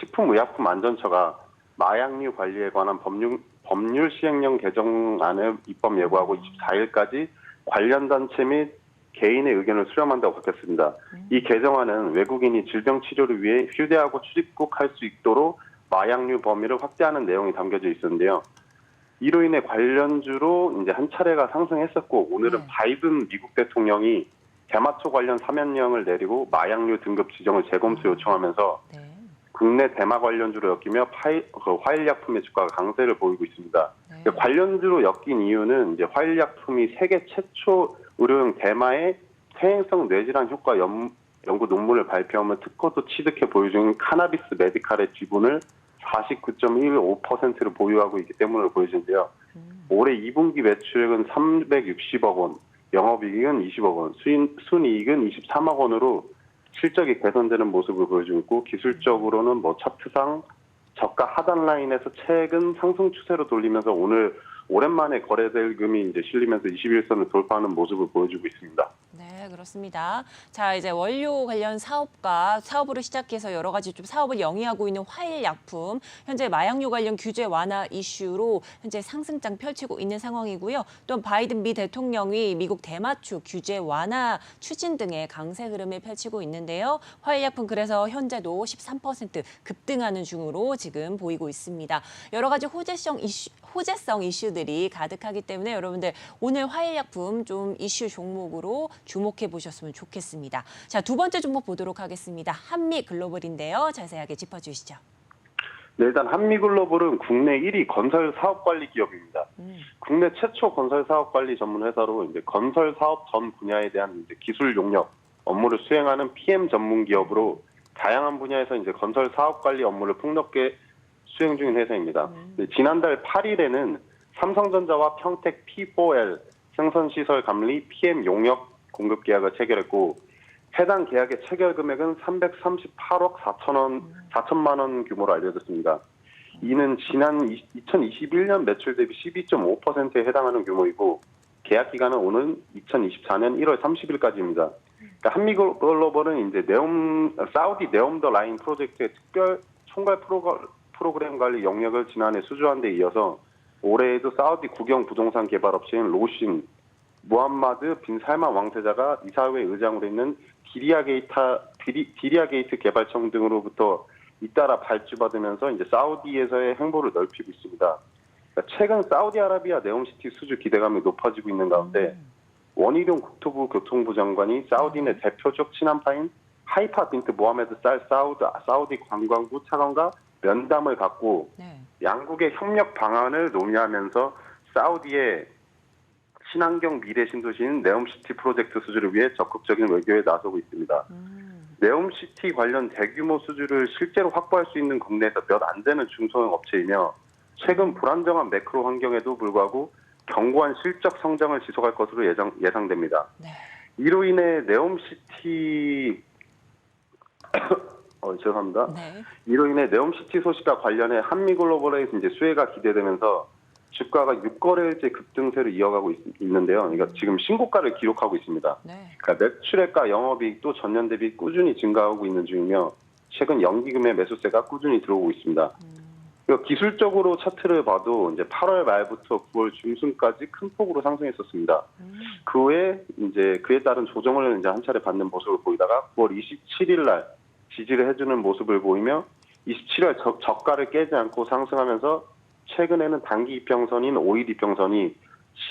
식품의약품안전처가 마약류 관리에 관한 법률 시행령 개정안을 입법 예고하고 24일까지 관련 단체 및 개인의 의견을 수렴한다고 밝혔습니다. 이 개정안은 외국인이 질병 치료를 위해 휴대하고 출입국할 수 있도록 마약류 범위를 확대하는 내용이 담겨져 있었는데요. 이로 인해 관련주로 이제 한 차례가 상승했었고, 오늘은 바이든 미국 대통령이 대마초 관련 사면령을 내리고 마약류 등급 지정을 재검토 요청하면서 국내 대마 관련주로 엮이며 화일약품의 주가가 강세를 보이고 있습니다. 관련주로 엮인 이유는 이제 화일약품이 세계 최초 의료용 대마의 퇴행성 뇌질환 효과 연구 논문을 발표하며 특허도 취득해 보유 중인 카나비스 메디칼의 지분을 49.15%를 보유하고 있기 때문에 보여지는데요. 올해 2분기 매출액은 360억 원, 영업이익은 20억 원, 순이익은 23억 원으로 실적이 개선되는 모습을 보여주고 있고, 기술적으로는 뭐 차트상 저가 하단 라인에서 최근 상승 추세로 돌리면서 오늘 오랜만에 거래대금이 이제 실리면서 21선을 돌파하는 모습을 보여주고 있습니다. 네, 그렇습니다. 자, 이제 원료 관련 사업으로 시작해서 여러 가지 좀 사업을 영위하고 있는 화일약품, 현재 마약류 관련 규제 완화 이슈로 현재 상승장 펼치고 있는 상황이고요. 또 바이든 미 대통령이 미국 대마초 규제 완화 추진 등의 강세 흐름을 펼치고 있는데요. 화일약품 그래서 현재도 13% 급등하는 중으로 지금 보이고 있습니다. 여러 가지 호재성 이슈들이 가득하기 때문에 여러분들 오늘 화일약품 좀 이슈 종목으로 주목해 보셨으면 좋겠습니다. 자, 두 번째 종목 보도록 하겠습니다. 한미글로벌인데요. 자세하게 짚어주시죠. 네, 일단 한미글로벌은 국내 1위 건설 사업관리 기업입니다. 국내 최초 건설 사업관리 전문 회사로 이제 건설 사업 전 분야에 대한 이제 기술 용역 업무를 수행하는 PM 전문 기업으로 다양한 분야에서 이제 건설 사업관리 업무를 폭넓게 수행 중인 회사입니다. 지난달 8일에는 삼성전자와 평택 P4L 생선시설 감리 PM 용역 공급 계약을 체결했고, 해당 계약의 체결 금액은 338억 4천만 원 규모로 알려졌습니다. 이는 지난 2021년 매출 대비 12.5%에 해당하는 규모이고, 계약 기간은 오는 2024년 1월 30일까지입니다. 그러니까 한미글로벌은 이제 사우디 네옴 더 라인 프로젝트의 특별 총괄 프로그램 관리 영역을 지난해 수주한 데 이어서 올해에도 사우디 국영 부동산 개발 업체인 로신, 무함마드 빈 살만 왕세자가 이사회 의장으로 있는 디리아 게이트 개발청 등으로부터 잇따라 발주받으면서 이제 사우디에서의 행보를 넓히고 있습니다. 그러니까 최근 사우디아라비아 네옴시티 수주 기대감이 높아지고 있는 가운데 원희룡 국토부 교통부 장관이 사우디 내 대표적 친한파인 하이파 빈트 모하메드 살 사우디 관광부 차관과 면담을 갖고 양국의 협력 방안을 논의하면서 사우디의 친환경 미래 신도시인 네옴시티 프로젝트 수주를 위해 적극적인 외교에 나서고 있습니다. 네옴시티 관련 대규모 수주를 실제로 확보할 수 있는 국내에서 몇 안 되는 중소형 업체이며, 최근 불안정한 매크로 환경에도 불구하고 견고한 실적 성장을 지속할 것으로 예상됩니다. 이로 인해 네옴시티 죄송합니다. 이로 인해 네옴시티 소식과 관련해 한미글로벌에서 이제 수혜가 기대되면서 주가가 6거래일째 급등세를 이어가고 있는데요. 그러니까 지금 신고가를 기록하고 있습니다. 그러니까 매출액과 영업이익도 전년 대비 꾸준히 증가하고 있는 중이며, 최근 연기금의 매수세가 꾸준히 들어오고 있습니다. 기술적으로 차트를 봐도 이제 8월 말부터 9월 중순까지 큰 폭으로 상승했었습니다. 그 후에 이제 그에 따른 조정을 이제 한 차례 받는 모습을 보이다가 9월 27일 날 지지를 해주는 모습을 보이며 27일 저가를 깨지 않고 상승하면서 최근에는 단기 이평선인 5일 이평선이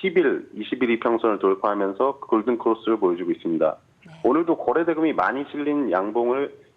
10일, 20일 이평선을 돌파하면서 골든 크로스를 보여주고 있습니다. 오늘도 거래대금이 많이 실린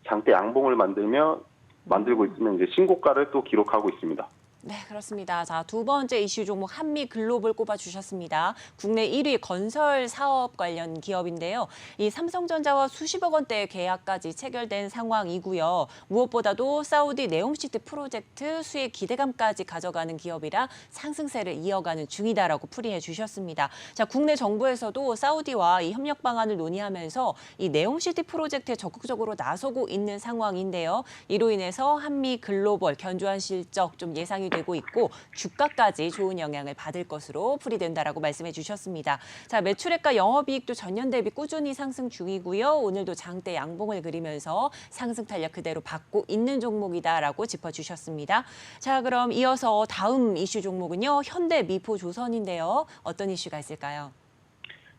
장대 양봉을 만들고 있으면 이제 신고가를 또 기록하고 있습니다. 네, 그렇습니다. 자, 두 번째 이슈 종목 한미 글로벌 꼽아주셨습니다. 국내 1위 건설 사업 관련 기업인데요. 이 삼성전자와 수십억 원대의 계약까지 체결된 상황이고요. 무엇보다도 사우디 네옴시티 프로젝트 수익 기대감까지 가져가는 기업이라 상승세를 이어가는 중이다라고 풀이해 주셨습니다. 자, 국내 정부에서도 사우디와 이 협력 방안을 논의하면서 이 네옴시티 프로젝트에 적극적으로 나서고 있는 상황인데요. 이로 인해서 한미 글로벌 견조한 실적 좀 예상이 되고 있고 주가까지 좋은 영향을 받을 것으로 풀이된다라고 말씀해 주셨습니다. 자, 매출액과 영업이익도 전년 대비 꾸준히 상승 중이고요. 오늘도 장대 양봉을 그리면서 상승 탄력 그대로 받고 있는 종목이다라고 짚어주셨습니다. 자, 그럼 이어서 다음 이슈 종목은요. 현대미포조선인데요. 어떤 이슈가 있을까요?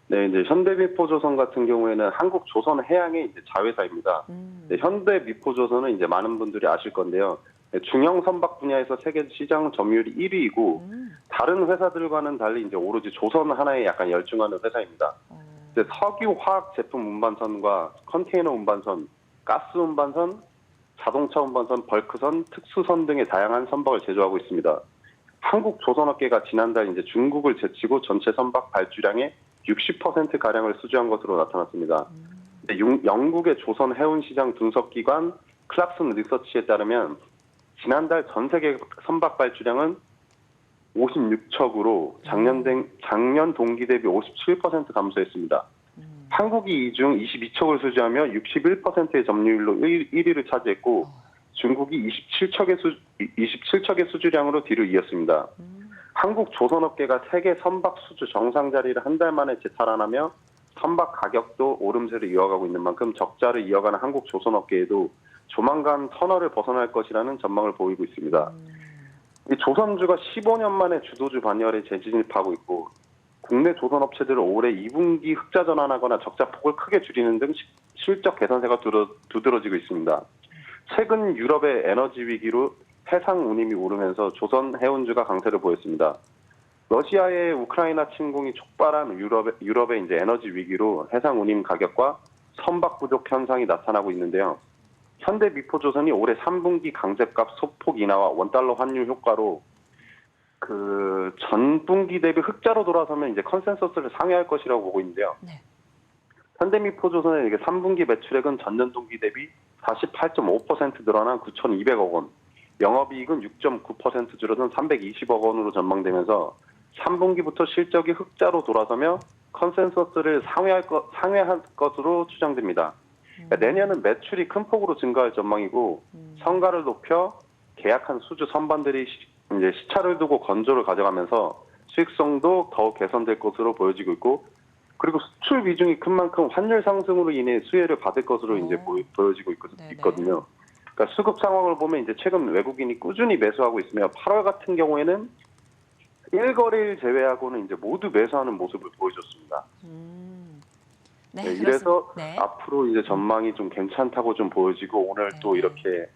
네, 이제 현대미포조선 같은 경우에는 한국조선해양의 이제 자회사입니다. 네, 현대미포조선은 이제 많은 분들이 아실 건데요. 네, 중형 선박 분야에서 세계 시장 점유율이 1위이고 다른 회사들과는 달리 이제 오로지 조선 하나에 약간 열중하는 회사입니다. 이제 석유 화학 제품 운반선과 컨테이너 운반선, 가스 운반선, 자동차 운반선, 벌크선, 특수선 등의 다양한 선박을 제조하고 있습니다. 한국 조선업계가 지난달 이제 중국을 제치고 전체 선박 발주량의 60%가량을 수주한 것으로 나타났습니다. 영국의 조선 해운 시장 분석기관 클락슨 리서치에 따르면 지난달 전 세계 선박 발주량은 56척으로 작년 동기 대비 57% 감소했습니다. 한국이 이 중 22척을 수주하며 61%의 점유율로 1위를 차지했고 중국이 27척의 수주량으로 뒤를 이었습니다. 한국 조선업계가 세계 선박 수주 정상 자리를 한 달 만에 재탈환하며 선박 가격도 오름세를 이어가고 있는 만큼 적자를 이어가는 한국 조선업계에도 조만간 터널을 벗어날 것이라는 전망을 보이고 있습니다. 이 조선주가 15년 만에 주도주 반열에 재진입하고 있고 국내 조선업체들은 올해 2분기 흑자 전환하거나 적자폭을 크게 줄이는 등 실적 개선세가 두드러지고 있습니다. 최근 유럽의 에너지 위기로 해상 운임이 오르면서 조선 해운주가 강세를 보였습니다. 러시아의 우크라이나 침공이 촉발한 유럽의 이제 에너지 위기로 해상 운임 가격과 선박 부족 현상이 나타나고 있는데요. 현대미포조선이 올해 3분기 강제값 소폭 인하와 원달러 환율 효과로 그 전분기 대비 흑자로 돌아서면 이제 컨센서스를 상회할 것이라고 보고 있는데요. 네. 현대미포조선의 이게 3분기 매출액은 전년 동기 대비 48.5% 늘어난 9,200억 원, 영업이익은 6.9% 줄어든 320억 원으로 전망되면서 3분기부터 실적이 흑자로 돌아서며 컨센서스를 상회할 것으로 추정됩니다. 그러니까 내년은 매출이 큰 폭으로 증가할 전망이고 성과를 높여 계약한 수주 선반들이 이제 시차를 두고 건조를 가져가면서 수익성도 더욱 개선될 것으로 보여지고 있고 그리고 수출 비중이 큰 만큼 환율 상승으로 인해 수혜를 받을 것으로 이제 보여지고 있거든요. 그러니까 수급 상황을 보면 이제 최근 외국인이 꾸준히 매수하고 있으며 8월 같은 경우에는 1거래일 제외하고는 이제 모두 매수하는 모습을 보여줬습니다. 네, 이래서 네. 앞으로 이제 전망이 좀 괜찮다고 좀 보여지고 오늘 또 이렇게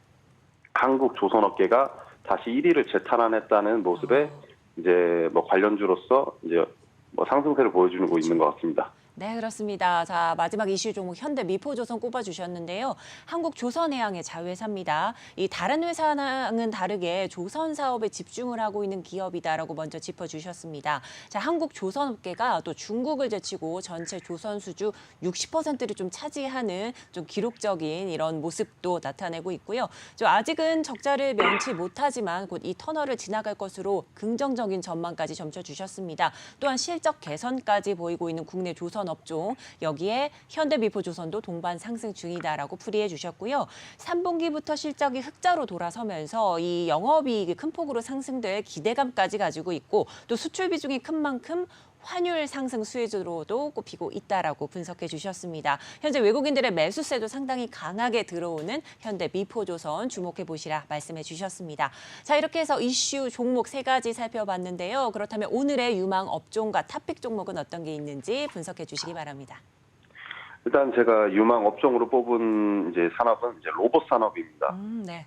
한국 조선업계가 다시 1위를 재탈환했다는 모습에 이제 뭐 관련주로서 이제 뭐 상승세를 보여주고 있는 것 같습니다. 네, 그렇습니다. 자, 마지막 이슈 종목 현대미포조선 꼽아주셨는데요. 한국조선해양의 자회사입니다. 이 다른 회사랑은 다르게 조선 사업에 집중을 하고 있는 기업이다라고 먼저 짚어주셨습니다. 자, 한국조선업계가 또 중국을 제치고 전체 조선 수주 60%를 좀 차지하는 좀 기록적인 이런 모습도 나타내고 있고요. 좀 아직은 적자를 면치 못하지만 곧 이 터널을 지나갈 것으로 긍정적인 전망까지 점쳐주셨습니다. 또한 실적 개선까지 보이고 있는 국내 조선 업종 여기에 현대미포조선도 동반 상승 중이다라고 풀이해 주셨고요. 3분기부터 실적이 흑자로 돌아서면서 이 영업이익이 큰 폭으로 상승될 기대감까지 가지고 있고 또 수출 비중이 큰 만큼 환율 상승 수혜주로도 꼽히고 있다라고 분석해 주셨습니다. 현재 외국인들의 매수세도 상당히 강하게 들어오는 현대미포조선 주목해 보시라 말씀해 주셨습니다. 자, 이렇게 해서 이슈 종목 3가지 살펴봤는데요. 그렇다면 오늘의 유망 업종과 탑픽 종목은 어떤 게 있는지 분석해 주시기 바랍니다. 일단 제가 유망 업종으로 뽑은 이제 산업은 이제 로봇 산업입니다. 네.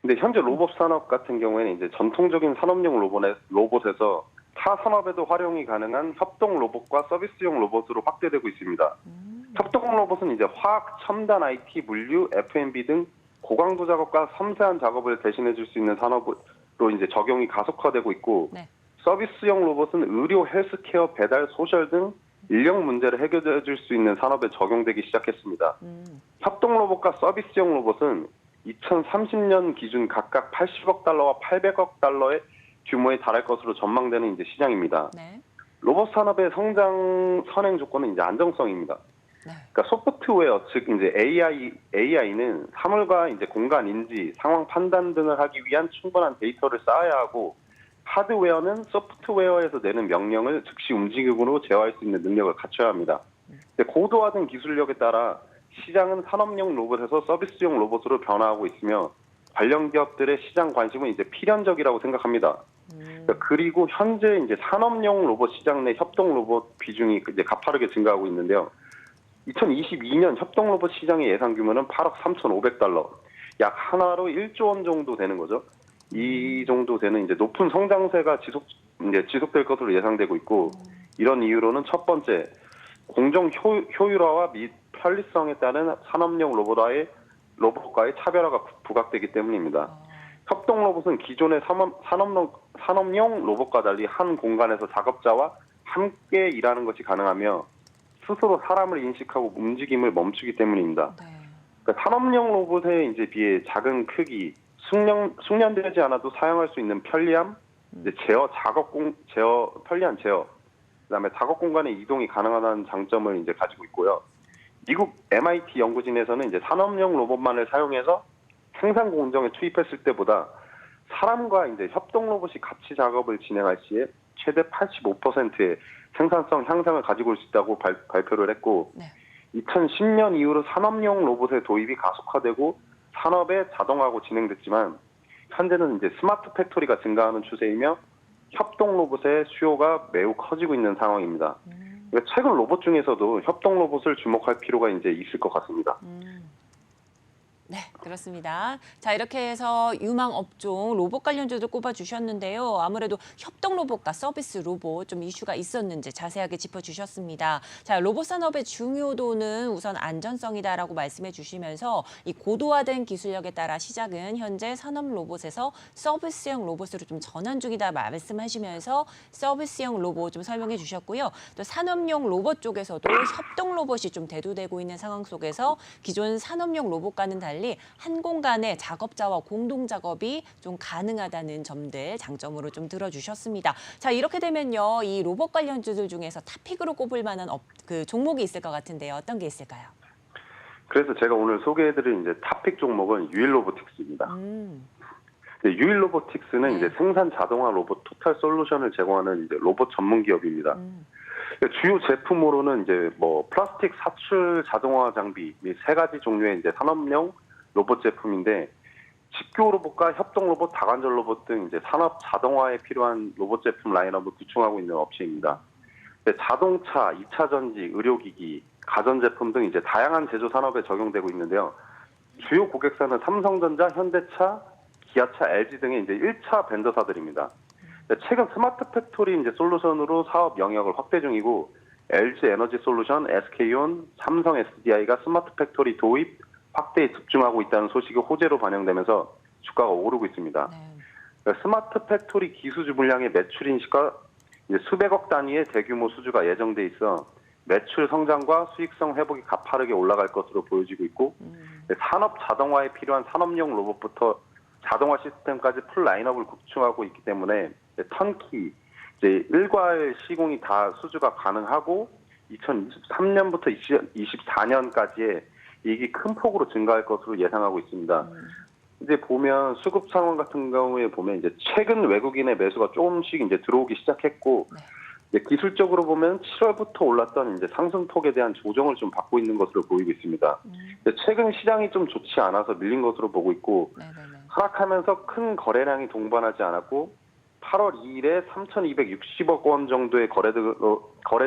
근데 현재 로봇 산업 같은 경우에는 이제 전통적인 산업용 로봇에서 타 산업에도 활용이 가능한 협동 로봇과 서비스용 로봇으로 확대되고 있습니다. 협동 로봇은 이제 화학, 첨단 IT, 물류, F&B 등 고강도 작업과 섬세한 작업을 대신해 줄 수 있는 이제 적용이 가속화되고 있고 네. 서비스형 로봇은 의료, 헬스케어, 배달, 소셜 등 인력 문제를 해결해 줄 수 있는 산업에 적용되기 시작했습니다. 협동 로봇과 서비스형 로봇은 2030년 기준 각각 80억 달러와 800억 달러의 규모에 달할 것으로 전망되는 이제 시장입니다. 네. 로봇 산업의 성장 선행 조건은 이제 안정성입니다. 네. 그러니까 소프트웨어 즉 이제 AI는 사물과 이제 공간 인지, 상황 판단 등을 하기 위한 충분한 데이터를 쌓아야 하고 하드웨어는 소프트웨어에서 내는 명령을 즉시 움직임으로 제어할 수 있는 능력을 갖춰야 합니다. 근데 고도화된 기술력에 따라 시장은 산업용 로봇에서 서비스용 로봇으로 변화하고 있으며 관련 기업들의 시장 관심은 이제 필연적이라고 생각합니다. 그리고 현재 이제 산업용 로봇 시장 내 협동 로봇 비중이 이제 가파르게 증가하고 있는데요. 2022년 협동 로봇 시장의 예상 규모는 8억 3,500달러, 약 하나로 1조 원 정도 되는 거죠. 이 정도 되는 이제 높은 성장세가 지속될 것으로 예상되고 있고, 이런 이유로는 첫 번째, 공정 효율화와 및 편리성에 따른 산업용 로봇과의 차별화가 부각되기 때문입니다. 협동 로봇은 기존의 산업용 로봇과 달리 한 공간에서 작업자와 함께 일하는 것이 가능하며 스스로 사람을 인식하고 움직임을 멈추기 때문입니다. 네. 그러니까 산업용 로봇에 이제 비해 작은 크기, 숙련되지 않아도 사용할 수 있는 편리함, 이제 편리한 제어, 그다음에 작업 공간의 이동이 가능하다는 장점을 이제 가지고 있고요. 미국 MIT 연구진에서는 이제 산업용 로봇만을 사용해서 생산 공정에 투입했을 때보다 사람과 이제 협동 로봇이 같이 작업을 진행할 시에 최대 85%의 생산성 향상을 가지고 올 수 있다고 발표를 했고, 네. 2010년 이후로 산업용 로봇의 도입이 가속화되고 산업에 자동화하고 진행됐지만 현재는 이제 스마트 팩토리가 증가하는 추세이며 협동 로봇의 수요가 매우 커지고 있는 상황입니다. 그러니까 최근 로봇 중에서도 협동 로봇을 주목할 필요가 이제 있을 것 같습니다. 네, 그렇습니다. 자, 이렇게 해서 유망 업종 로봇 관련주들 꼽아주셨는데요. 아무래도 협동 로봇과 서비스 로봇 좀 이슈가 있었는지 자세하게 짚어주셨습니다. 자, 로봇 산업의 중요도는 우선 안전성이다라고 말씀해 주시면서 이 고도화된 기술력에 따라 시장은 현재 산업 로봇에서 서비스형 로봇으로 좀 전환 중이다 말씀하시면서 서비스형 로봇 좀 설명해 주셨고요. 또 산업용 로봇 쪽에서도 협동 로봇이 좀 대두되고 있는 상황 속에서 기존 산업용 로봇과는 달리 한 공간에 작업자와 공동 작업이 좀 가능하다는 점들 장점으로 좀 들어주셨습니다. 자, 이렇게 되면요, 이 로봇 관련주들 중에서 탑픽으로 꼽을 만한 그 종목이 있을 것 같은데요. 어떤 게 있을까요? 그래서 제가 오늘 소개해드릴 이제 탑픽 종목은 유일 로보틱스입니다. 유일 로보틱스는 이제 생산 자동화 로봇 토탈 솔루션을 제공하는 이제 로봇 전문 기업입니다. 주요 제품으로는 이제 뭐 플라스틱 사출 자동화 장비 및 3가지 종류의 이제 산업용 로봇 제품인데, 직교 로봇과 협동 로봇, 다관절 로봇 등 이제 산업 자동화에 필요한 로봇 제품 라인업을 구축하고 있는 업체입니다. 자동차, 2차 전지, 의료기기, 가전제품 등 이제 다양한 제조 산업에 적용되고 있는데요. 주요 고객사는 삼성전자, 현대차, 기아차, LG 등의 이제 1차 벤더사들입니다. 최근 스마트 팩토리 이제 솔루션으로 사업 영역을 확대 중이고, LG 에너지 솔루션, SK온, 삼성 SDI가 스마트 팩토리 도입 확대에 집중하고 있다는 소식이 호재로 반영되면서 주가가 오르고 있습니다. 네. 스마트 팩토리 기수주 물량의 매출 인식과 이제 수백억 단위의 대규모 수주가 예정돼 있어 매출 성장과 수익성 회복이 가파르게 올라갈 것으로 보여지고 있고, 산업 자동화에 필요한 산업용 로봇부터 자동화 시스템까지 풀 라인업을 구축하고 있기 때문에 턴키, 이제 일괄 시공이 다 수주가 가능하고 2023년부터 2024년까지의 이익이 큰 폭으로 증가할 것으로 예상하고 있습니다. 이제 보면 수급 상황 같은 경우에 보면 이제 최근 외국인의 매수가 조금씩 이제 들어오기 시작했고, 이제 기술적으로 보면 7월부터 올랐던 이제 상승폭에 대한 조정을 좀 받고 있는 것으로 보이고 있습니다. 최근 시장이 좀 좋지 않아서 밀린 것으로 보고 있고, 하락하면서 큰 거래량이 동반하지 않았고 8월 2일에 3,260억 원 정도의 거래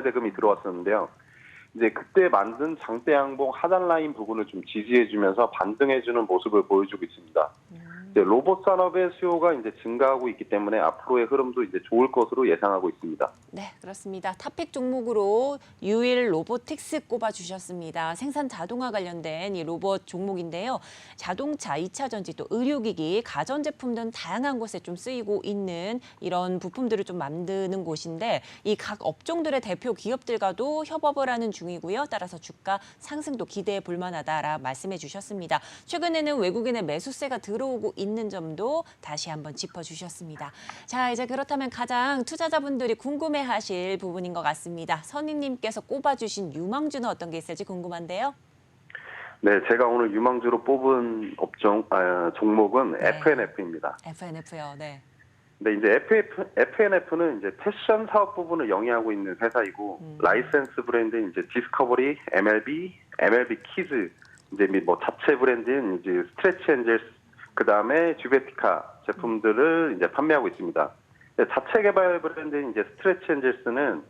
대금이 들어왔었는데요. 이제 그때 만든 장대 양봉 하단 라인 부분을 좀 지지해주면서 반등해주는 모습을 보여주고 있습니다. 이제 로봇 산업의 수요가 이제 증가하고 있기 때문에 앞으로의 흐름도 이제 좋을 것으로 예상하고 있습니다. 네, 그렇습니다. 탑픽 종목으로 유일 로보틱스 꼽아주셨습니다. 생산 자동화 관련된 이 로봇 종목인데요. 자동차, 2차 전지, 또 의료기기, 가전제품 등 다양한 곳에 좀 쓰이고 있는 이런 부품들을 좀 만드는 곳인데 이 각 업종들의 대표 기업들과도 협업을 하는 중이고요. 따라서 주가 상승도 기대해 볼 만하다라 말씀해 주셨습니다. 최근에는 외국인의 매수세가 들어오고 있는 점도 다시 한번 짚어주셨습니다. 자, 이제 그렇다면 가장 투자자분들이 궁금해하실 부분인 것 같습니다. 선임님께서 꼽아주신 유망주는 어떤 게 있을지 궁금한데요. 네, 제가 오늘 유망주로 뽑은 종목은 네. FNF입니다. FNF요. 네. 근데 이제 FNF는 이제 패션 사업 부분을 영위하고 있는 회사이고 라이센스 브랜드인 이제 디스커버리, MLB 키즈, 이제 뭐 자체 브랜드인 이제 스트레치 엔젤스, 그 다음에 듀베티카 제품들을 이제 판매하고 있습니다. 자체 개발 브랜드인 이제 스트레치 엔젤스는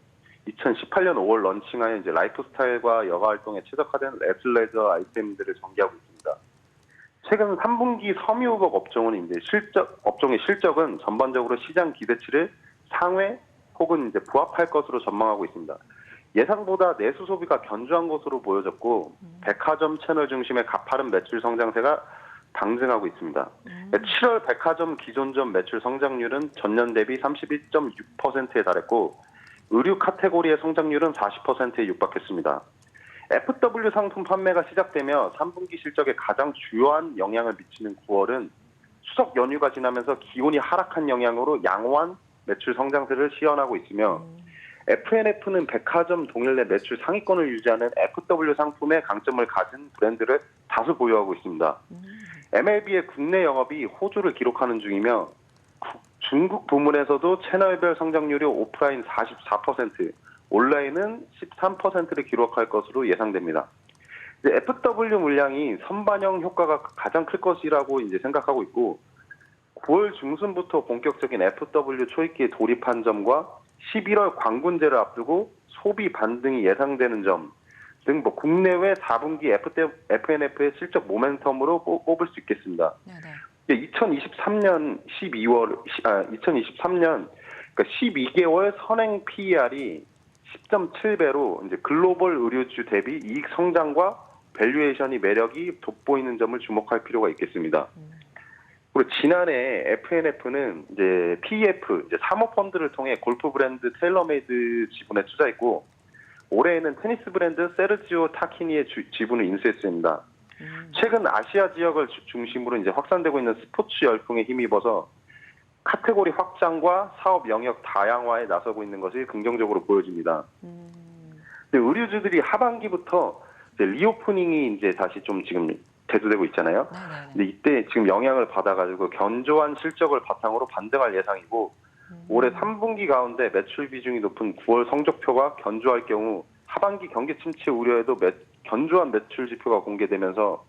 2018년 5월 런칭하여 이제 라이프스타일과 여가 활동에 최적화된 애슬레저 아이템들을 전개하고 있습니다. 최근 3분기 섬유의복 업종은 이제 업종의 실적은 전반적으로 시장 기대치를 상회 혹은 이제 부합할 것으로 전망하고 있습니다. 예상보다 내수 소비가 견조한 것으로 보여졌고 백화점 채널 중심의 가파른 매출 성장세가 방증하고 있습니다. 7월 백화점 기존점 매출 성장률은 전년 대비 31.6%에 달했고 의류 카테고리의 성장률은 40%에 육박했습니다. FW 상품 판매가 시작되며 3분기 실적에 가장 주요한 영향을 미치는 9월은 추석 연휴가 지나면서 기온이 하락한 영향으로 양호한 매출 성장세를 시현하고 있으며 FNF는 백화점 동일 내 매출 상위권을 유지하는 FW 상품의 강점을 가진 브랜드를 다수 보유하고 있습니다. MLB의 국내 영업이 호조를 기록하는 중이며 중국 부문에서도 채널별 성장률이 오프라인 44%, 온라인은 13%를 기록할 것으로 예상됩니다. 이제 FW 물량이 선반영 효과가 가장 클 것이라고 이제 생각하고 있고 9월 중순부터 본격적인 FW 초입기에 돌입한 점과 11월 광군제를 앞두고 소비 반등이 예상되는 점 등 뭐 국내외 4분기 FNF의 실적 모멘텀으로 꼽을 수 있겠습니다. 네네. 2023년 그러니까 12개월 선행 PER이 10.7배로 이제 글로벌 의류주 대비 이익 성장과 밸류에이션이 매력이 돋보이는 점을 주목할 필요가 있겠습니다. 그리고 지난해 FNF는 이제 PEF 이제 사모펀드를 통해 골프 브랜드 테일러메이드 지분에 투자했고 올해에는 테니스 브랜드 세르지오 타키니의 지분을 인수했습니다. 최근 아시아 지역을 중심으로 이제 확산되고 있는 스포츠 열풍에 힘입어서 카테고리 확장과 사업 영역 다양화에 나서고 있는 것이 긍정적으로 보여집니다. 의류주들이 하반기부터 이제 리오프닝이 이제 다시 좀 지금 대두되고 있잖아요. 근데 이때 지금 영향을 받아가지고 견조한 실적을 바탕으로 반등할 예상이고 올해 3분기 가운데 매출 비중이 높은 9월 성적표가 견조할 경우 하반기 경기 침체 우려에도 견조한 매출 지표가 공개되면서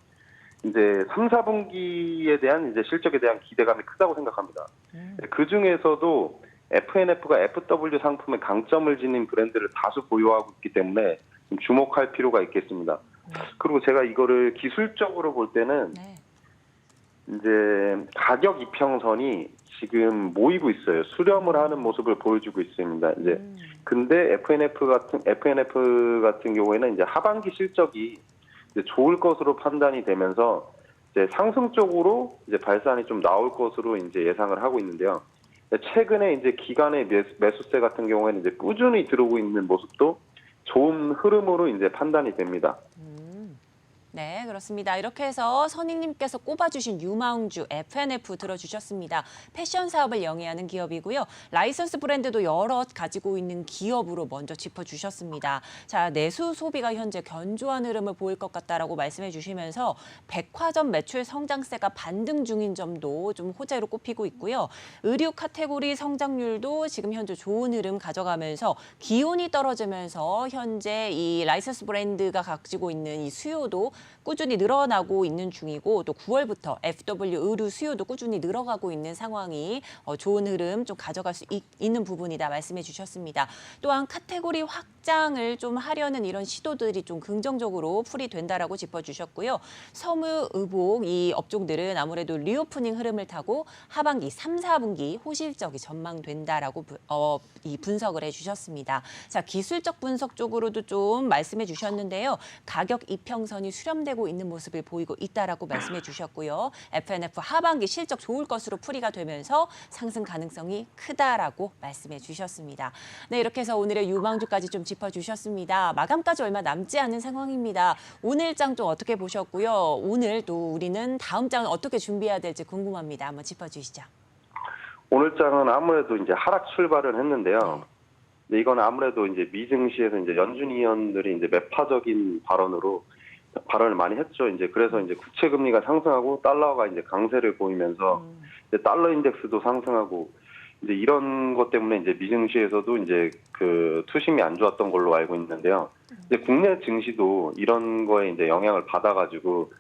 이제 3, 4분기에 대한 이제 실적에 대한 기대감이 크다고 생각합니다. 그 중에서도 FNF가 FW 상품의 강점을 지닌 브랜드를 다수 보유하고 있기 때문에 좀 주목할 필요가 있겠습니다. 그리고 제가 이거를 기술적으로 볼 때는 이제 가격 이평선이 지금 모이고 있어요. 수렴을 하는 모습을 보여주고 있습니다. 이제 근데 FNF 같은 경우에는 이제 하반기 실적이 이제 좋을 것으로 판단이 되면서 이제 상승 쪽으로 이제 발산이 좀 나올 것으로 이제 예상을 하고 있는데요. 최근에 이제 기관의 매수세 같은 경우에는 이제 꾸준히 들어오고 있는 모습도 좋은 흐름으로 이제 판단이 됩니다. 네, 그렇습니다. 이렇게 해서 선임님께서 꼽아주신 유망주 FNF 들어주셨습니다. 패션 사업을 영위하는 기업이고요. 라이선스 브랜드도 여러 가지고 있는 기업으로 먼저 짚어주셨습니다. 자, 내수 소비가 현재 견조한 흐름을 보일 것 같다라고 말씀해 주시면서 백화점 매출 성장세가 반등 중인 점도 좀 호재로 꼽히고 있고요. 의류 카테고리 성장률도 지금 현재 좋은 흐름 가져가면서 기온이 떨어지면서 현재 이 라이선스 브랜드가 가지고 있는 이 수요도 꾸준히 늘어나고 있는 중이고 또 9월부터 FW 의류 수요도 꾸준히 늘어가고 있는 상황이 좋은 흐름 좀 가져갈 수 있는 부분이다 말씀해 주셨습니다. 또한 카테고리 확장을 좀 하려는 이런 시도들이 좀 긍정적으로 풀이된다라고 짚어주셨고요. 섬유, 의복 이 업종들은 아무래도 리오프닝 흐름을 타고 하반기 3, 4분기 호실적이 전망된다라고 이 분석을 해주셨습니다. 자, 기술적 분석 쪽으로도 좀 말씀해 주셨는데요. 가격 이평선이 수렴되고 있는 모습을 보이고 있다라고 말씀해 주셨고요. FNF 하반기 실적 좋을 것으로 풀이가 되면서 상승 가능성이 크다라고 말씀해 주셨습니다. 네, 이렇게 해서 오늘의 유망주까지 좀 짚어주셨습니다. 마감까지 얼마 남지 않은 상황입니다. 오늘 장 좀 어떻게 보셨고요? 오늘 또 우리는 다음 장은 어떻게 준비해야 될지 궁금합니다. 한번 짚어주시죠. 오늘 장은 아무래도 이제 하락 출발을 했는데요. 근데 이건 아무래도 이제 미증시에서 이제 연준 위원들이 이제 매파적인 발언을 많이 했죠. 이제 그래서 이제 국채 금리가 상승하고 달러가 이제 강세를 보이면서 이제 달러 인덱스도 상승하고 이제 이런 것 때문에 이제 미증시에서도 이제 그 투심이 안 좋았던 걸로 알고 있는데요. 이제 국내 증시도 이런 거에 이제 영향을 받아가지고,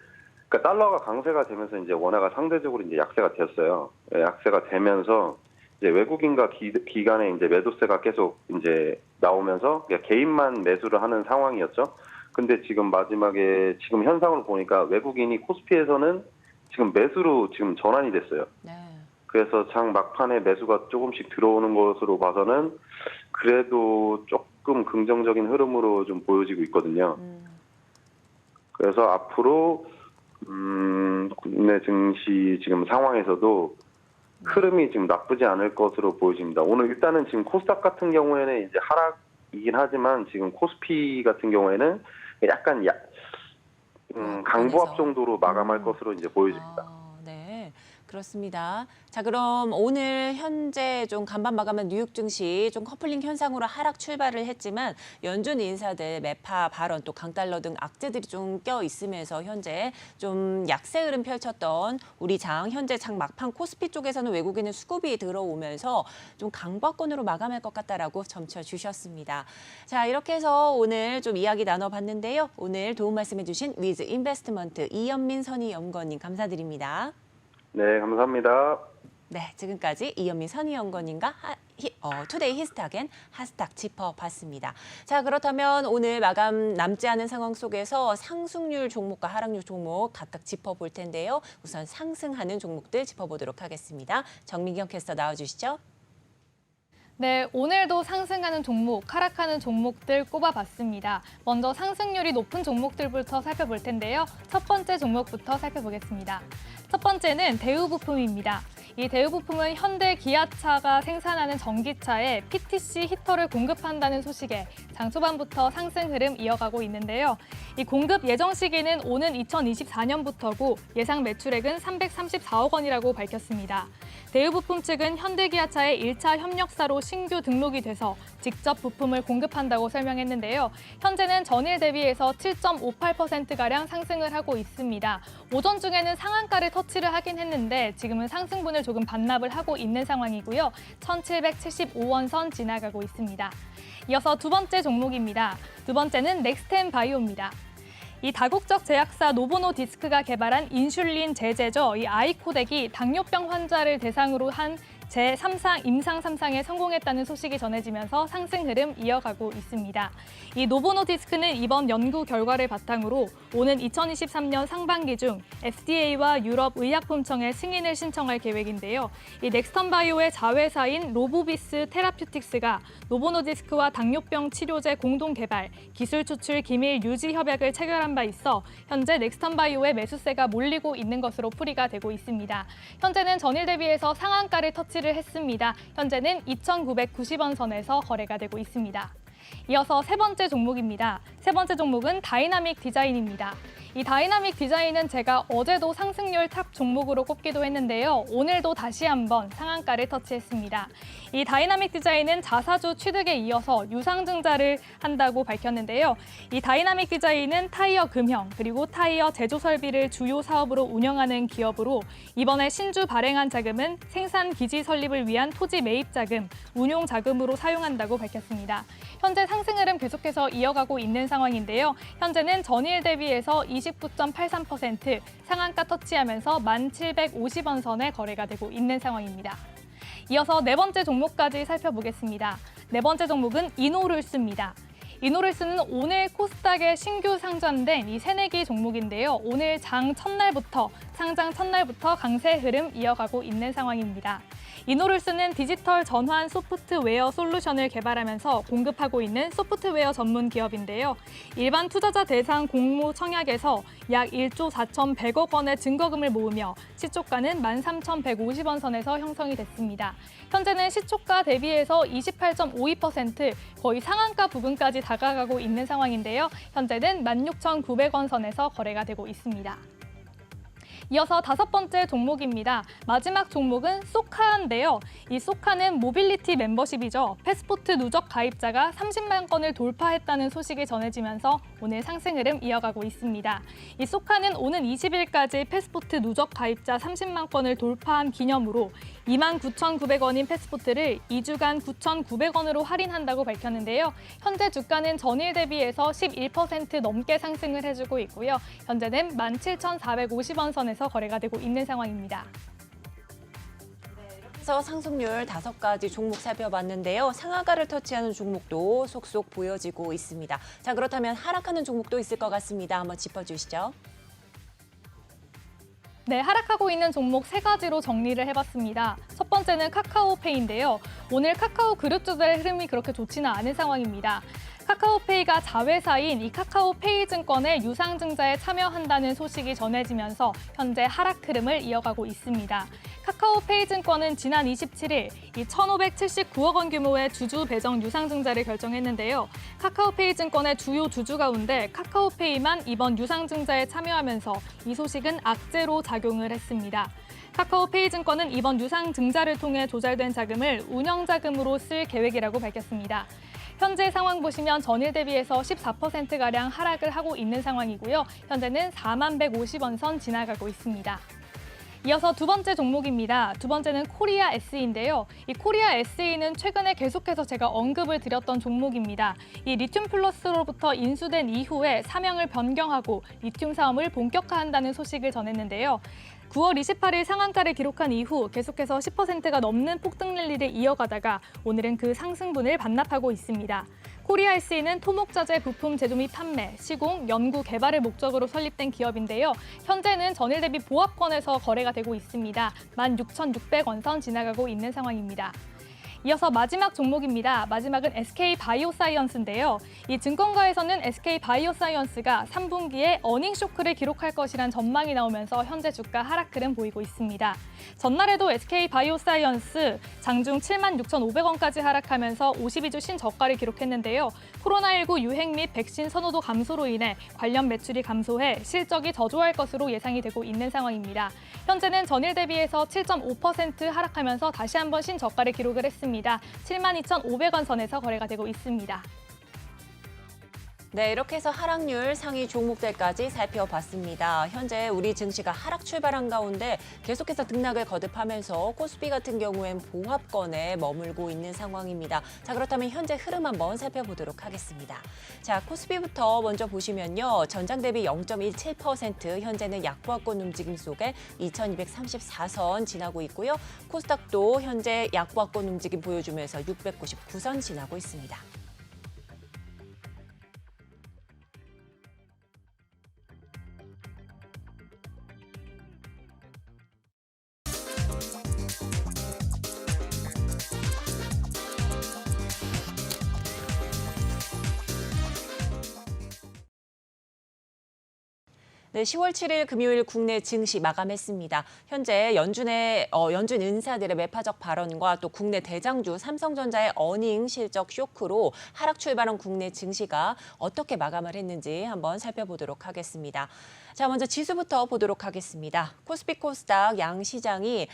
그러니까 달러가 강세가 되면서 이제 원화가 상대적으로 이제 약세가 되었어요. 약세가 되면서 이제 외국인과 기관의 이제 매도세가 계속 이제 나오면서 개인만 매수를 하는 상황이었죠. 근데 지금 마지막에 지금 현상을 보니까 외국인이 코스피에서는 지금 매수로 지금 전환이 됐어요. 네. 그래서 장 막판에 매수가 조금씩 들어오는 것으로 봐서는 그래도 조금 긍정적인 흐름으로 좀 보여지고 있거든요. 그래서 앞으로 국내 증시 지금 상황에서도 흐름이 지금 나쁘지 않을 것으로 보여집니다. 오늘 일단은 지금 코스닥 같은 경우에는 이제 하락이긴 하지만 지금 코스피 같은 경우에는 약간 강보합 정도로 마감할 것으로 이제 보여집니다. 네, 그렇습니다. 자, 그럼 오늘 현재 좀 간밤 마감한 뉴욕 증시 좀 커플링 현상으로 하락 출발을 했지만 연준 인사들 매파 발언 또 강달러 등 악재들이 좀 껴 있으면서 현재 좀 약세 흐름 펼쳤던 우리 장 현재 장 막판 코스피 쪽에서는 외국인의 수급이 들어오면서 좀 강보합권으로 마감할 것 같다라고 점쳐 주셨습니다. 자, 이렇게 해서 오늘 좀 이야기 나눠봤는데요. 오늘 도움 말씀해주신 위즈 인베스트먼트 이현민 선의연구원님 감사드립니다. 네, 감사합니다. 네, 지금까지 이현민 선의연구원님과 투데이 히스타겐 핫스탁 짚어봤습니다. 자, 그렇다면 오늘 마감 남지 않은 상황 속에서 상승률 종목과 하락률 종목 각각 짚어볼 텐데요. 우선 상승하는 종목들 짚어보도록 하겠습니다. 정민경 캐스터 나와주시죠. 네, 오늘도 상승하는 종목, 하락하는 종목들 꼽아봤습니다. 먼저 상승률이 높은 종목들부터 살펴볼 텐데요. 첫 번째 종목부터 살펴보겠습니다. 첫 번째는 대우부품입니다. 이 대우부품은 현대 기아차가 생산하는 전기차에 PTC 히터를 공급한다는 소식에 장 초반부터 상승 흐름 이어가고 있는데요. 이 공급 예정 시기는 오는 2024년부터고 예상 매출액은 334억 원이라고 밝혔습니다. 대우부품 측은 현대기아차의 1차 협력사로 신규 등록이 돼서 직접 부품을 공급한다고 설명했는데요. 현재는 전일 대비해서 7.58%가량 상승을 하고 있습니다. 오전 중에는 상한가를 터치를 하긴 했는데 지금은 상승분을 조금 반납을 하고 있는 상황이고요. 1775원 선 지나가고 있습니다. 이어서 두 번째 종목입니다. 두 번째는 넥스텐 바이오입니다. 이 다국적 제약사 노보노디스크가 개발한 인슐린 제제죠. 이 아이코덱이 당뇨병 환자를 대상으로 한 제3상 임상 3상에 성공했다는 소식이 전해지면서 상승 흐름 이어가고 있습니다. 이 노보노디스크는 이번 연구 결과를 바탕으로 오는 2023년 상반기 중 FDA와 유럽 의약품청에 승인을 신청할 계획인데요. 이 넥스턴바이오의 자회사인 로보비스 테라퓨틱스가 노보노디스크와 당뇨병 치료제 공동 개발, 기술 추출 기밀 유지 협약을 체결한 바 있어 현재 넥스턴바이오의 매수세가 몰리고 있는 것으로 풀이가 되고 있습니다. 현재는 전일 대비해서 상한가를 터치를 했습니다. 현재는 2,990원 선에서 거래가 되고 있습니다. 이어서 세 번째 종목입니다. 세 번째 종목은 다이나믹 디자인입니다. 이 다이나믹 디자인은 제가 어제도 상승률 탑 종목으로 꼽기도 했는데요. 오늘도 다시 한번 상한가를 터치했습니다. 이 다이나믹 디자인은 자사주 취득에 이어서 유상증자를 한다고 밝혔는데요. 이 다이나믹 디자인은 타이어 금형 그리고 타이어 제조 설비를 주요 사업으로 운영하는 기업으로 이번에 신주 발행한 자금은 생산 기지 설립을 위한 토지 매입 자금, 운용 자금으로 사용한다고 밝혔습니다. 현재 상승 흐름 계속해서 이어가고 있는 상황인데요. 현재는 전일 대비해서 29.83% 상한가 터치하면서 1,750원 선에 거래가 되고 있는 상황입니다. 이어서 네 번째 종목까지 살펴보겠습니다. 네 번째 종목은 이노룰스입니다. 이노룰스는 오늘 코스닥에 신규 상장된 이 새내기 종목인데요. 오늘 상장 첫날부터 강세 흐름 이어가고 있는 상황입니다. 이노룰스는 디지털 전환 소프트웨어 솔루션을 개발하면서 공급하고 있는 소프트웨어 전문 기업인데요. 일반 투자자 대상 공모 청약에서 약 1조 4,100억 원의 증거금을 모으며 시초가는 13,150원 선에서 형성이 됐습니다. 현재는 시초가 대비해서 28.52% 거의 상한가 부근까지 다가가고 있는 상황인데요. 현재는 16,900원 선에서 거래가 되고 있습니다. 이어서 5번째 종목입니다. 마지막 종목은 소카인데요. 이 소카는 모빌리티 멤버십이죠. 패스포트 누적 가입자가 30만 건을 돌파했다는 소식이 전해지면서 오늘 상승 흐름 이어가고 있습니다. 이 소카는 오는 20일까지 패스포트 누적 가입자 30만 건을 돌파한 기념으로 29,900원인 패스포트를 2주간 9,900원으로 할인한다고 밝혔는데요. 현재 주가는 전일 대비해서 11% 넘게 상승을 해주고 있고요. 현재는 17,450원 선에서 거래가 되고 있는 상황입니다. 그래서 상승률 5가지 종목 살펴봤는데요. 상한가를 터치하는 종목도 속속 보여지고 있습니다. 자, 그렇다면 하락하는 종목도 있을 것 같습니다. 한번 짚어주시죠. 네, 하락하고 있는 종목 3가지로 정리를 해봤습니다. 첫 번째는 카카오페이인데요. 오늘 카카오 그룹주들의 흐름이 그렇게 좋지는 않은 상황입니다. 카카오페이가 자회사인 이 카카오페이 증권의 유상증자에 참여한다는 소식이 전해지면서 현재 하락 흐름을 이어가고 있습니다. 카카오페이 증권은 지난 27일 이 1,579억 원 규모의 주주 배정 유상증자를 결정했는데요. 카카오페이 증권의 주요 주주 가운데 카카오페이만 이번 유상증자에 참여하면서 이 소식은 악재로 작용을 했습니다. 카카오페이 증권은 이번 유상증자를 통해 조달된 자금을 운영자금으로 쓸 계획이라고 밝혔습니다. 현재 상황 보시면 전일 대비해서 14%가량 하락을 하고 있는 상황이고요. 현재는 4150원 선 지나가고 있습니다. 이어서 2번째 종목입니다. 2번째는 코리아 SE인데요. 이 코리아 SE는 최근에 계속해서 제가 언급을 드렸던 종목입니다. 이 리튬 플러스로부터 인수된 이후에 사명을 변경하고 리튬 사업을 본격화한다는 소식을 전했는데요. 9월 28일 상한가를 기록한 이후 계속해서 10%가 넘는 폭등 랠리를 이어가다가 오늘은 그 상승분을 반납하고 있습니다. 코리아 SE는 토목자재 부품 제조 및 판매, 시공, 연구, 개발을 목적으로 설립된 기업인데요. 현재는 전일 대비 보합권에서 거래가 되고 있습니다. 16,600원 선 지나가고 있는 상황입니다. 이어서 마지막 종목입니다. 마지막은 SK바이오사이언스인데요. 이 증권가에서는 SK바이오사이언스가 3분기에 어닝 쇼크를 기록할 것이란 전망이 나오면서 현재 주가 하락 흐름 보이고 있습니다. 전날에도 SK바이오사이언스 장중 76,500원까지 하락하면서 52주 신저가를 기록했는데요. 코로나19 유행 및 백신 선호도 감소로 인해 관련 매출이 감소해 실적이 저조할 것으로 예상이 되고 있는 상황입니다. 현재는 전일 대비해서 7.5% 하락하면서 다시 한번 신저가를 기록을 했습니다. 72,500원 선에서 거래가 되고 있습니다. 네, 이렇게 해서 하락률 상위 종목들까지 살펴봤습니다. 현재 우리 증시가 하락 출발한 가운데 계속해서 등락을 거듭하면서 코스피 같은 경우엔 보합권에 머물고 있는 상황입니다. 자, 그렇다면 현재 흐름 한번 살펴보도록 하겠습니다. 자, 코스피부터 먼저 보시면요. 전장 대비 0.17%, 현재는 약보합권 움직임 속에 2234선 지나고 있고요. 코스닥도 현재 약보합권 움직임 보여주면서 699선 지나고 있습니다. 네, 10월 7일 금요일 국내 증시 마감했습니다. 현재 연준 인사들의 매파적 발언과 또 국내 대장주 삼성전자의 어닝 실적 쇼크로 하락 출발한 국내 증시가 어떻게 마감을 했는지 한번 살펴보도록 하겠습니다. 자, 먼저 지수부터 보도록 하겠습니다. 코스피 코스닥 양 시장이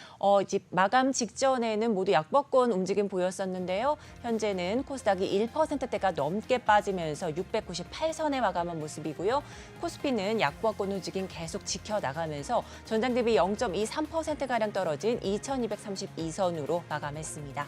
마감 직전에는 모두 약보합권 움직임 보였었는데요. 현재는 코스닥이 1%대가 넘게 빠지면서 698선에 마감한 모습이고요. 코스피는 약보합권 움직임 계속 지켜나가면서 전장 대비 0.23%가량 떨어진 2232선으로 마감했습니다.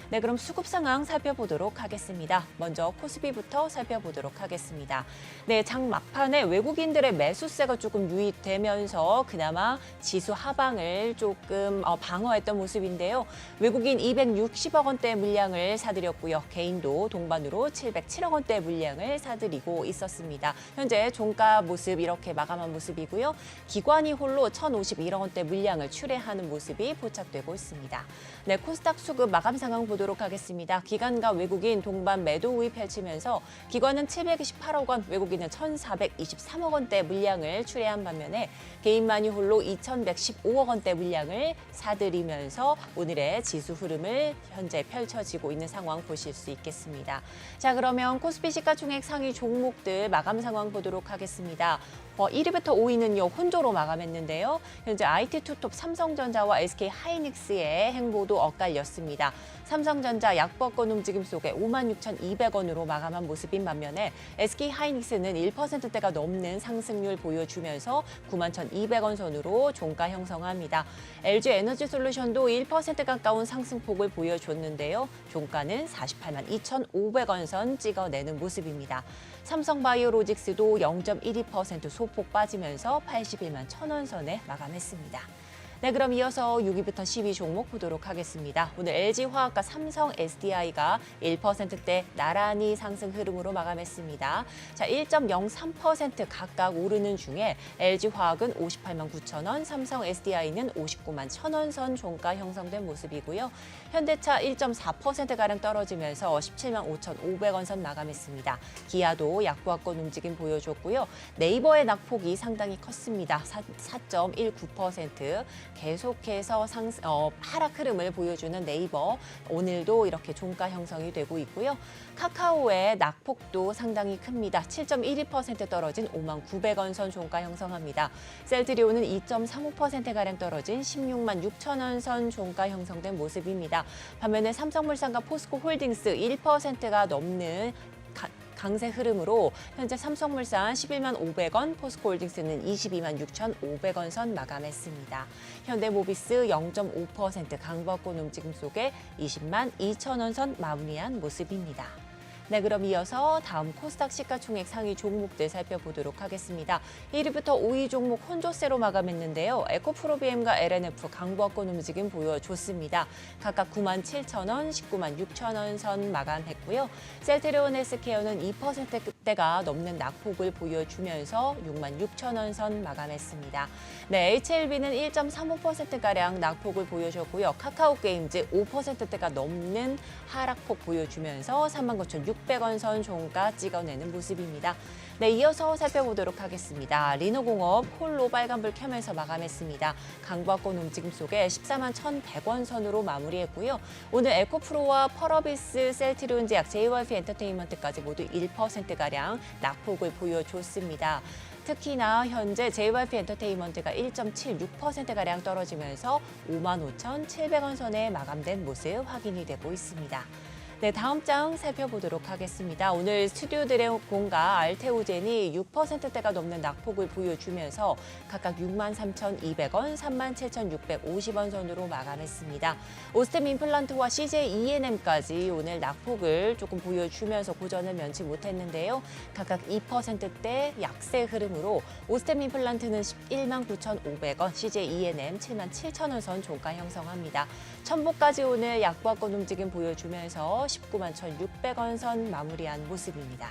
네, 그럼 수급 상황 살펴보도록 하겠습니다. 먼저 코스피부터 살펴보도록 하겠습니다. 네, 장 막판에 외국인들의 매수세가 조금 유입되면서 그나마 지수 하방을 조금 방어했던 모습인데요. 외국인 260억 원대 물량을 사들였고요. 개인도 동반으로 707억 원대 물량을 사들이고 있었습니다. 현재 종가 모습 이렇게 마감한 모습이고요. 기관이 홀로 1,051억 원대 물량을 출회하는 모습이 포착되고 있습니다. 네, 코스닥 수급 마감 상황 보도록 하겠습니다. 기관과 외국인 동반 매도 우위 펼치면서 기관은 728억 원, 외국인은 1,423억 원대 물량을 출회한 반면에 개인만이 홀로 2,115억 원대 물량을 사들이면서 오늘의 지수 흐름을 현재 펼쳐지고 있는 상황 보실 수 있겠습니다. 자, 그러면 코스피 시가총액 상위 종목들 마감 상황 보도록 하겠습니다. 1위부터 5위는요, 혼조로 마감했는데요. 현재 IT 투톱 삼성전자와 SK 하이닉스의 행보도 엇갈렸습니다. 삼성전자 약보권 움직임 속에 56,200원으로 마감한 모습인 반면에 SK 하이닉스는 1%대가 넘는 상승률 보여주면서 91,200원 선으로 종가 형성합니다. LG 에너지 솔루션도 1% 가까운 상승폭을 보여줬는데요. 종가는 482,500원 선 찍어내는 모습입니다. 삼성바이오로직스도 0.12% 소폭 빠지면서 81만 1,000원 선에 마감했습니다. 네, 그럼 이어서 6위부터 10위 종목 보도록 하겠습니다. 오늘 LG화학과 삼성 SDI가 1%대 나란히 상승 흐름으로 마감했습니다. 자, 1.03% 각각 오르는 중에 LG화학은 58만 9천 원, 삼성 SDI는 59만 1,000원 선 종가 형성된 모습이고요. 현대차 1.4%가량 떨어지면서 17만 5,500원 선 마감했습니다. 기아도 약보합권 움직임 보여줬고요. 네이버의 낙폭이 상당히 컸습니다. 4.19%. 계속해서 하락 흐름을 보여주는 네이버, 오늘도 이렇게 종가 형성이 되고 있고요. 카카오의 낙폭도 상당히 큽니다. 7.12% 떨어진 5만 900원 선 종가 형성합니다. 셀트리온은 2.35%가량 떨어진 16만 6천 원 선 종가 형성된 모습입니다. 반면에 삼성물산과 포스코홀딩스 1%가 넘는 강세 흐름으로 현재 삼성물산 11만 500원, 포스코홀딩스는 22만 6,500원 선 마감했습니다. 현대모비스 0.5% 강보권 움직임 속에 20만 2천원 선 마무리한 모습입니다. 네, 그럼 이어서 다음 코스닥 시가총액 상위 종목들 살펴보도록 하겠습니다. 1위부터 5위 종목 혼조세로 마감했는데요. 에코프로비엠과 LNF 강보권 움직임 보여줬습니다. 각각 9만 7천 원, 19만 6천 원 선 마감했고요. 셀트리온 헬스케어는 2%대가 넘는 낙폭을 보여주면서 6만 6천 원 선 마감했습니다. 네, HLB는 1.35%가량 낙폭을 보여줬고요. 카카오게임즈 5%대가 넘는 하락폭 보여주면서 39,600원 선 종가 찍어내는 모습입니다. 네, 이어서 살펴보도록 하겠습니다. 리노공업 홀로 빨간불 켜면서 마감했습니다. 강보합권 움직임 속에 14만 1,100원 선으로 마무리했고요. 오늘 에코프로와 펄어비스, 셀트리온제약, JYP 엔터테인먼트까지 모두 1%가량 낙폭을 보여줬습니다. 특히나 현재 JYP 엔터테인먼트가 1.76%가량 떨어지면서 55,700원 선에 마감된 모습 확인이 되고 있습니다. 네, 다음 장 살펴보도록 하겠습니다. 오늘 스튜디오 드래곤과 알테오젠이 6%대가 넘는 낙폭을 보여주면서 각각 63,200원, 37,650원 선으로 마감했습니다. 오스템 임플란트와 CJ ENM까지 오늘 낙폭을 조금 보여주면서 고전을 면치 못했는데요. 각각 2%대 약세 흐름으로 오스템 임플란트는 11만 9,500원, CJ ENM 7만 7천원 선 종가 형성합니다. 첨보까지 오늘 약보합권 움직임 보여주면서 19만 1,600원 선 마무리한 모습입니다.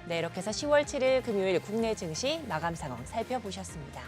네, 이렇게 해서 10월 7일 금요일 국내 증시 마감 상황 살펴보셨습니다.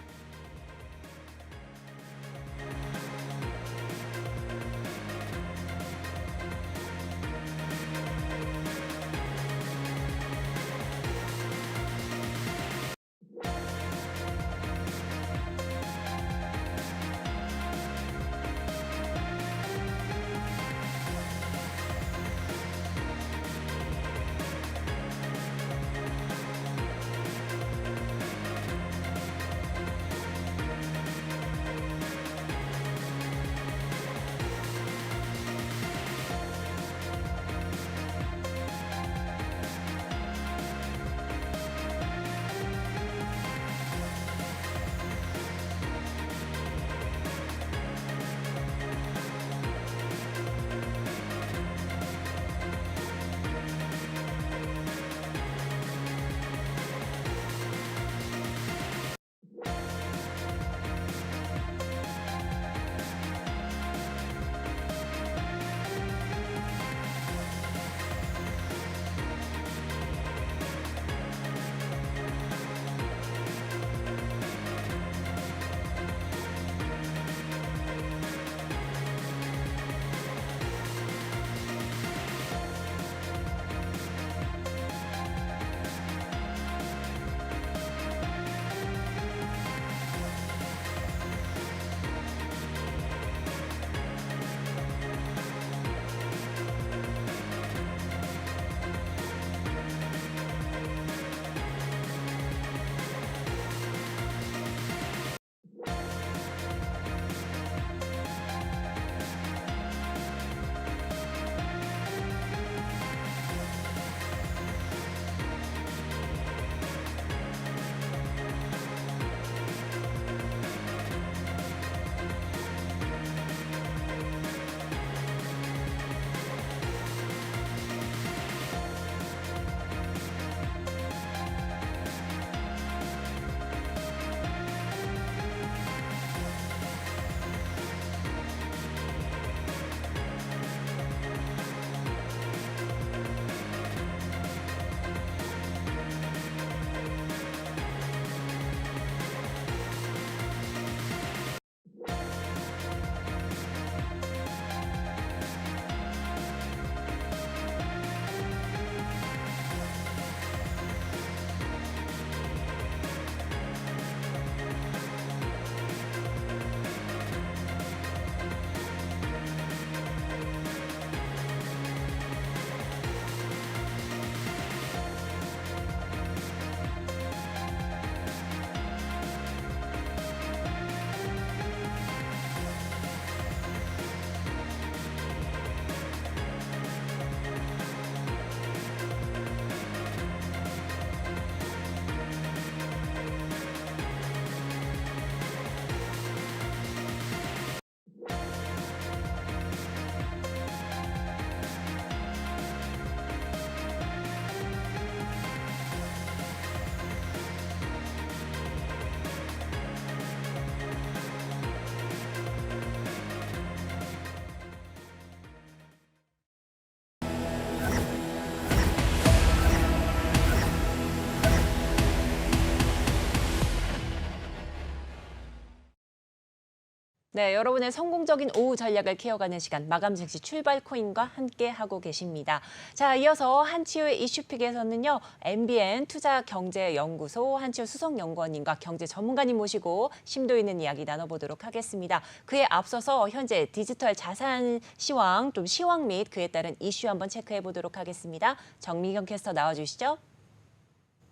네, 여러분의 성공적인 오후 전략을 키워가는 시간 마감 즉시 출발 코인과 함께 하고 계십니다. 자, 이어서 한치호의 이슈픽에서는요. MBN 투자경제연구소 한치호 수석연구원님과 경제 전문가님 모시고 심도 있는 이야기 나눠보도록 하겠습니다. 그에 앞서서 현재 디지털 자산 시황, 좀 시황 및 그에 따른 이슈 한번 체크해 보도록 하겠습니다. 정미경 캐스터 나와주시죠.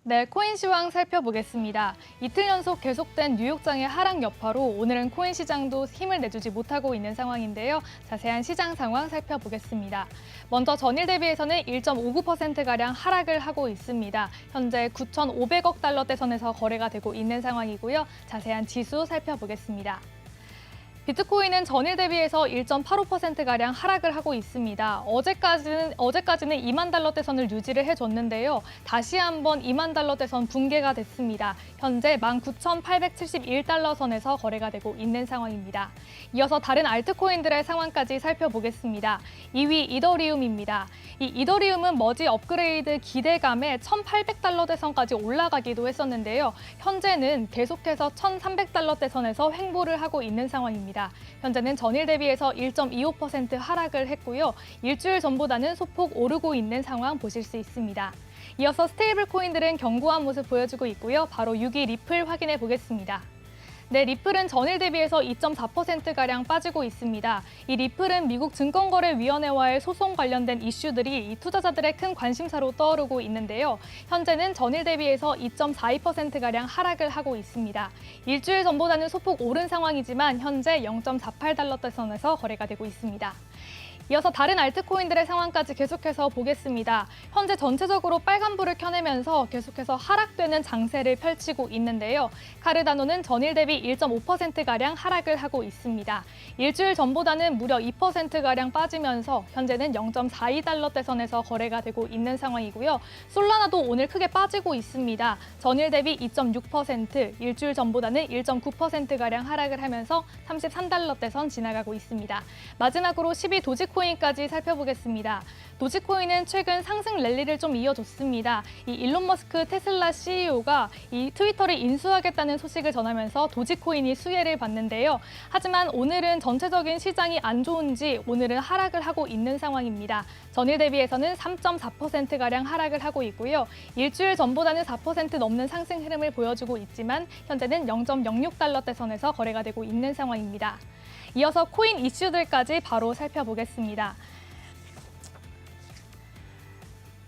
네, 코인 시황 살펴보겠습니다. 이틀 연속 계속된 뉴욕장의 하락 여파로 오늘은 코인 시장도 힘을 내주지 못하고 있는 상황인데요. 자세한 시장 상황 살펴보겠습니다. 먼저 전일 대비해서는 1.59%가량 하락을 하고 있습니다. 현재 9,500억 달러대 선에서 거래가 되고 있는 상황이고요. 자세한 지수 살펴보겠습니다. 비트코인은 전일 대비해서 1.85%가량 하락을 하고 있습니다. 어제까지는 2만 달러대 선을 유지를 해줬는데요. 다시 한번 2만 달러대 선 붕괴가 됐습니다. 현재 19,871달러 선에서 거래가 되고 있는 상황입니다. 이어서 다른 알트코인들의 상황까지 살펴보겠습니다. 2위 이더리움입니다. 이 이더리움은 머지 업그레이드 기대감에 1,800달러대 선까지 올라가기도 했었는데요. 현재는 계속해서 1,300달러대 선에서 횡보를 하고 있는 상황입니다. 현재는 전일 대비해서 1.25% 하락을 했고요. 일주일 전보다는 소폭 오르고 있는 상황 보실 수 있습니다. 이어서 스테이블 코인들은 견고한 모습 보여주고 있고요. 바로 6위 리플 확인해 보겠습니다. 네, 리플은 전일 대비해서 2.4%가량 빠지고 있습니다. 이 리플은 미국 증권거래위원회와의 소송 관련된 이슈들이 이 투자자들의 큰 관심사로 떠오르고 있는데요. 현재는 전일 대비해서 2.42%가량 하락을 하고 있습니다. 일주일 전보다는 소폭 오른 상황이지만 현재 0.48달러대 선에서 거래가 되고 있습니다. 이어서 다른 알트코인들의 상황까지 계속해서 보겠습니다. 현재 전체적으로 빨간불을 켜내면서 계속해서 하락되는 장세를 펼치고 있는데요. 카르다노는 전일 대비 1.5%가량 하락을 하고 있습니다. 일주일 전보다는 무려 2%가량 빠지면서 현재는 0.42달러대 선에서 거래가 되고 있는 상황이고요. 솔라나도 오늘 크게 빠지고 있습니다. 전일 대비 2.6%, 일주일 전보다는 1.9%가량 하락을 하면서 33달러대 선 지나가고 있습니다. 마지막으로 10위 도지코인까지 살펴보겠습니다. 도지코인은 최근 상승 랠리를 좀 이어줬습니다. 이 일론 머스크 테슬라 CEO가 이 트위터를 인수하겠다는 소식을 전하면서 도지코인이 수혜를 받는데요. 하지만 오늘은 전체적인 시장이 안 좋은지 오늘은 하락을 하고 있는 상황입니다. 전일 대비해서는 3.4%가량 하락을 하고 있고요. 일주일 전보다는 4% 넘는 상승 흐름을 보여주고 있지만 현재는 0.06달러대 선에서 거래가 되고 있는 상황입니다. 이어서 코인 이슈들까지 바로 살펴보겠습니다.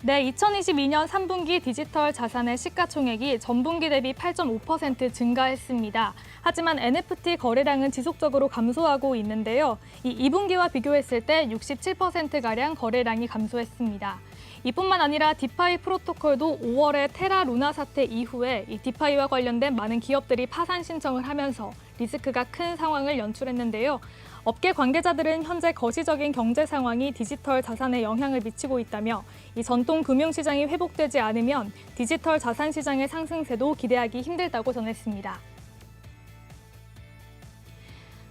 네, 2022년 3분기 디지털 자산의 시가총액이 전분기 대비 8.5% 증가했습니다. 하지만 NFT 거래량은 지속적으로 감소하고 있는데요. 이 2분기와 비교했을 때 67%가량 거래량이 감소했습니다. 이뿐만 아니라 디파이 프로토콜도 5월에 테라 루나 사태 이후에 이 디파이와 관련된 많은 기업들이 파산 신청을 하면서 리스크가 큰 상황을 연출했는데요. 업계 관계자들은 현재 거시적인 경제 상황이 디지털 자산에 영향을 미치고 있다며 이 전통 금융시장이 회복되지 않으면 디지털 자산 시장의 상승세도 기대하기 힘들다고 전했습니다.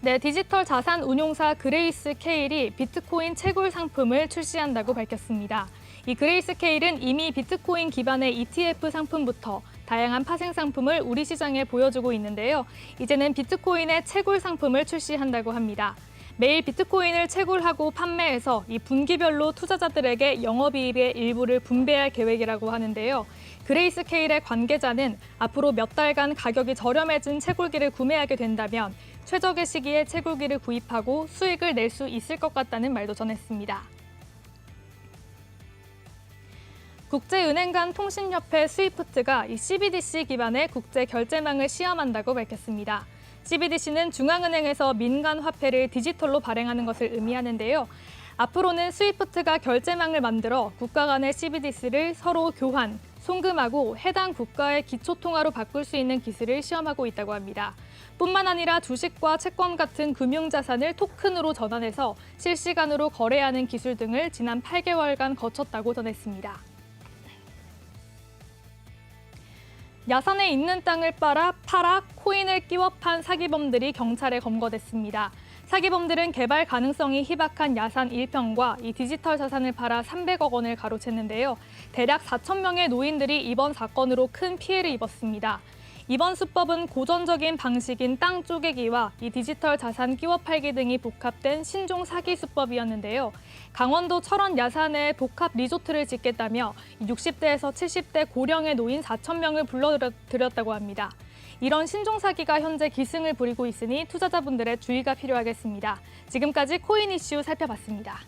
네, 디지털 자산 운용사 그레이스 케일이 비트코인 채굴 상품을 출시한다고 밝혔습니다. 이 그레이스 케일은 이미 비트코인 기반의 ETF 상품부터 다양한 파생 상품을 우리 시장에 보여주고 있는데요. 이제는 비트코인의 채굴 상품을 출시한다고 합니다. 매일 비트코인을 채굴하고 판매해서 이 분기별로 투자자들에게 영업이익의 일부를 분배할 계획이라고 하는데요. 그레이스 케일의 관계자는 앞으로 몇 달간 가격이 저렴해진 채굴기를 구매하게 된다면 최적의 시기에 채굴기를 구입하고 수익을 낼 수 있을 것 같다는 말도 전했습니다. 국제은행 간 통신협회 스위프트가 이 CBDC 기반의 국제 결제망을 시험한다고 밝혔습니다. CBDC는 중앙은행에서 민간 화폐를 디지털로 발행하는 것을 의미하는데요. 앞으로는 스위프트가 결제망을 만들어 국가 간의 CBDC를 서로 교환, 송금하고 해당 국가의 기초통화로 바꿀 수 있는 기술을 시험하고 있다고 합니다. 뿐만 아니라 주식과 채권 같은 금융자산을 토큰으로 전환해서 실시간으로 거래하는 기술 등을 지난 8개월간 거쳤다고 전했습니다. 야산에 있는 땅을 팔아 코인을 끼워 판 사기범들이 경찰에 검거됐습니다. 사기범들은 개발 가능성이 희박한 야산 1평과 이 디지털 자산을 팔아 300억 원을 가로챘는데요. 대략 4천 명의 노인들이 이번 사건으로 큰 피해를 입었습니다. 이번 수법은 고전적인 방식인 땅 쪼개기와 이 디지털 자산 끼워 팔기 등이 복합된 신종 사기 수법이었는데요. 강원도 철원 야산에 복합 리조트를 짓겠다며 60대에서 70대 고령의 노인 4,000명을 불러들였다고 합니다. 이런 신종 사기가 현재 기승을 부리고 있으니 투자자분들의 주의가 필요하겠습니다. 지금까지 코인 이슈 살펴봤습니다.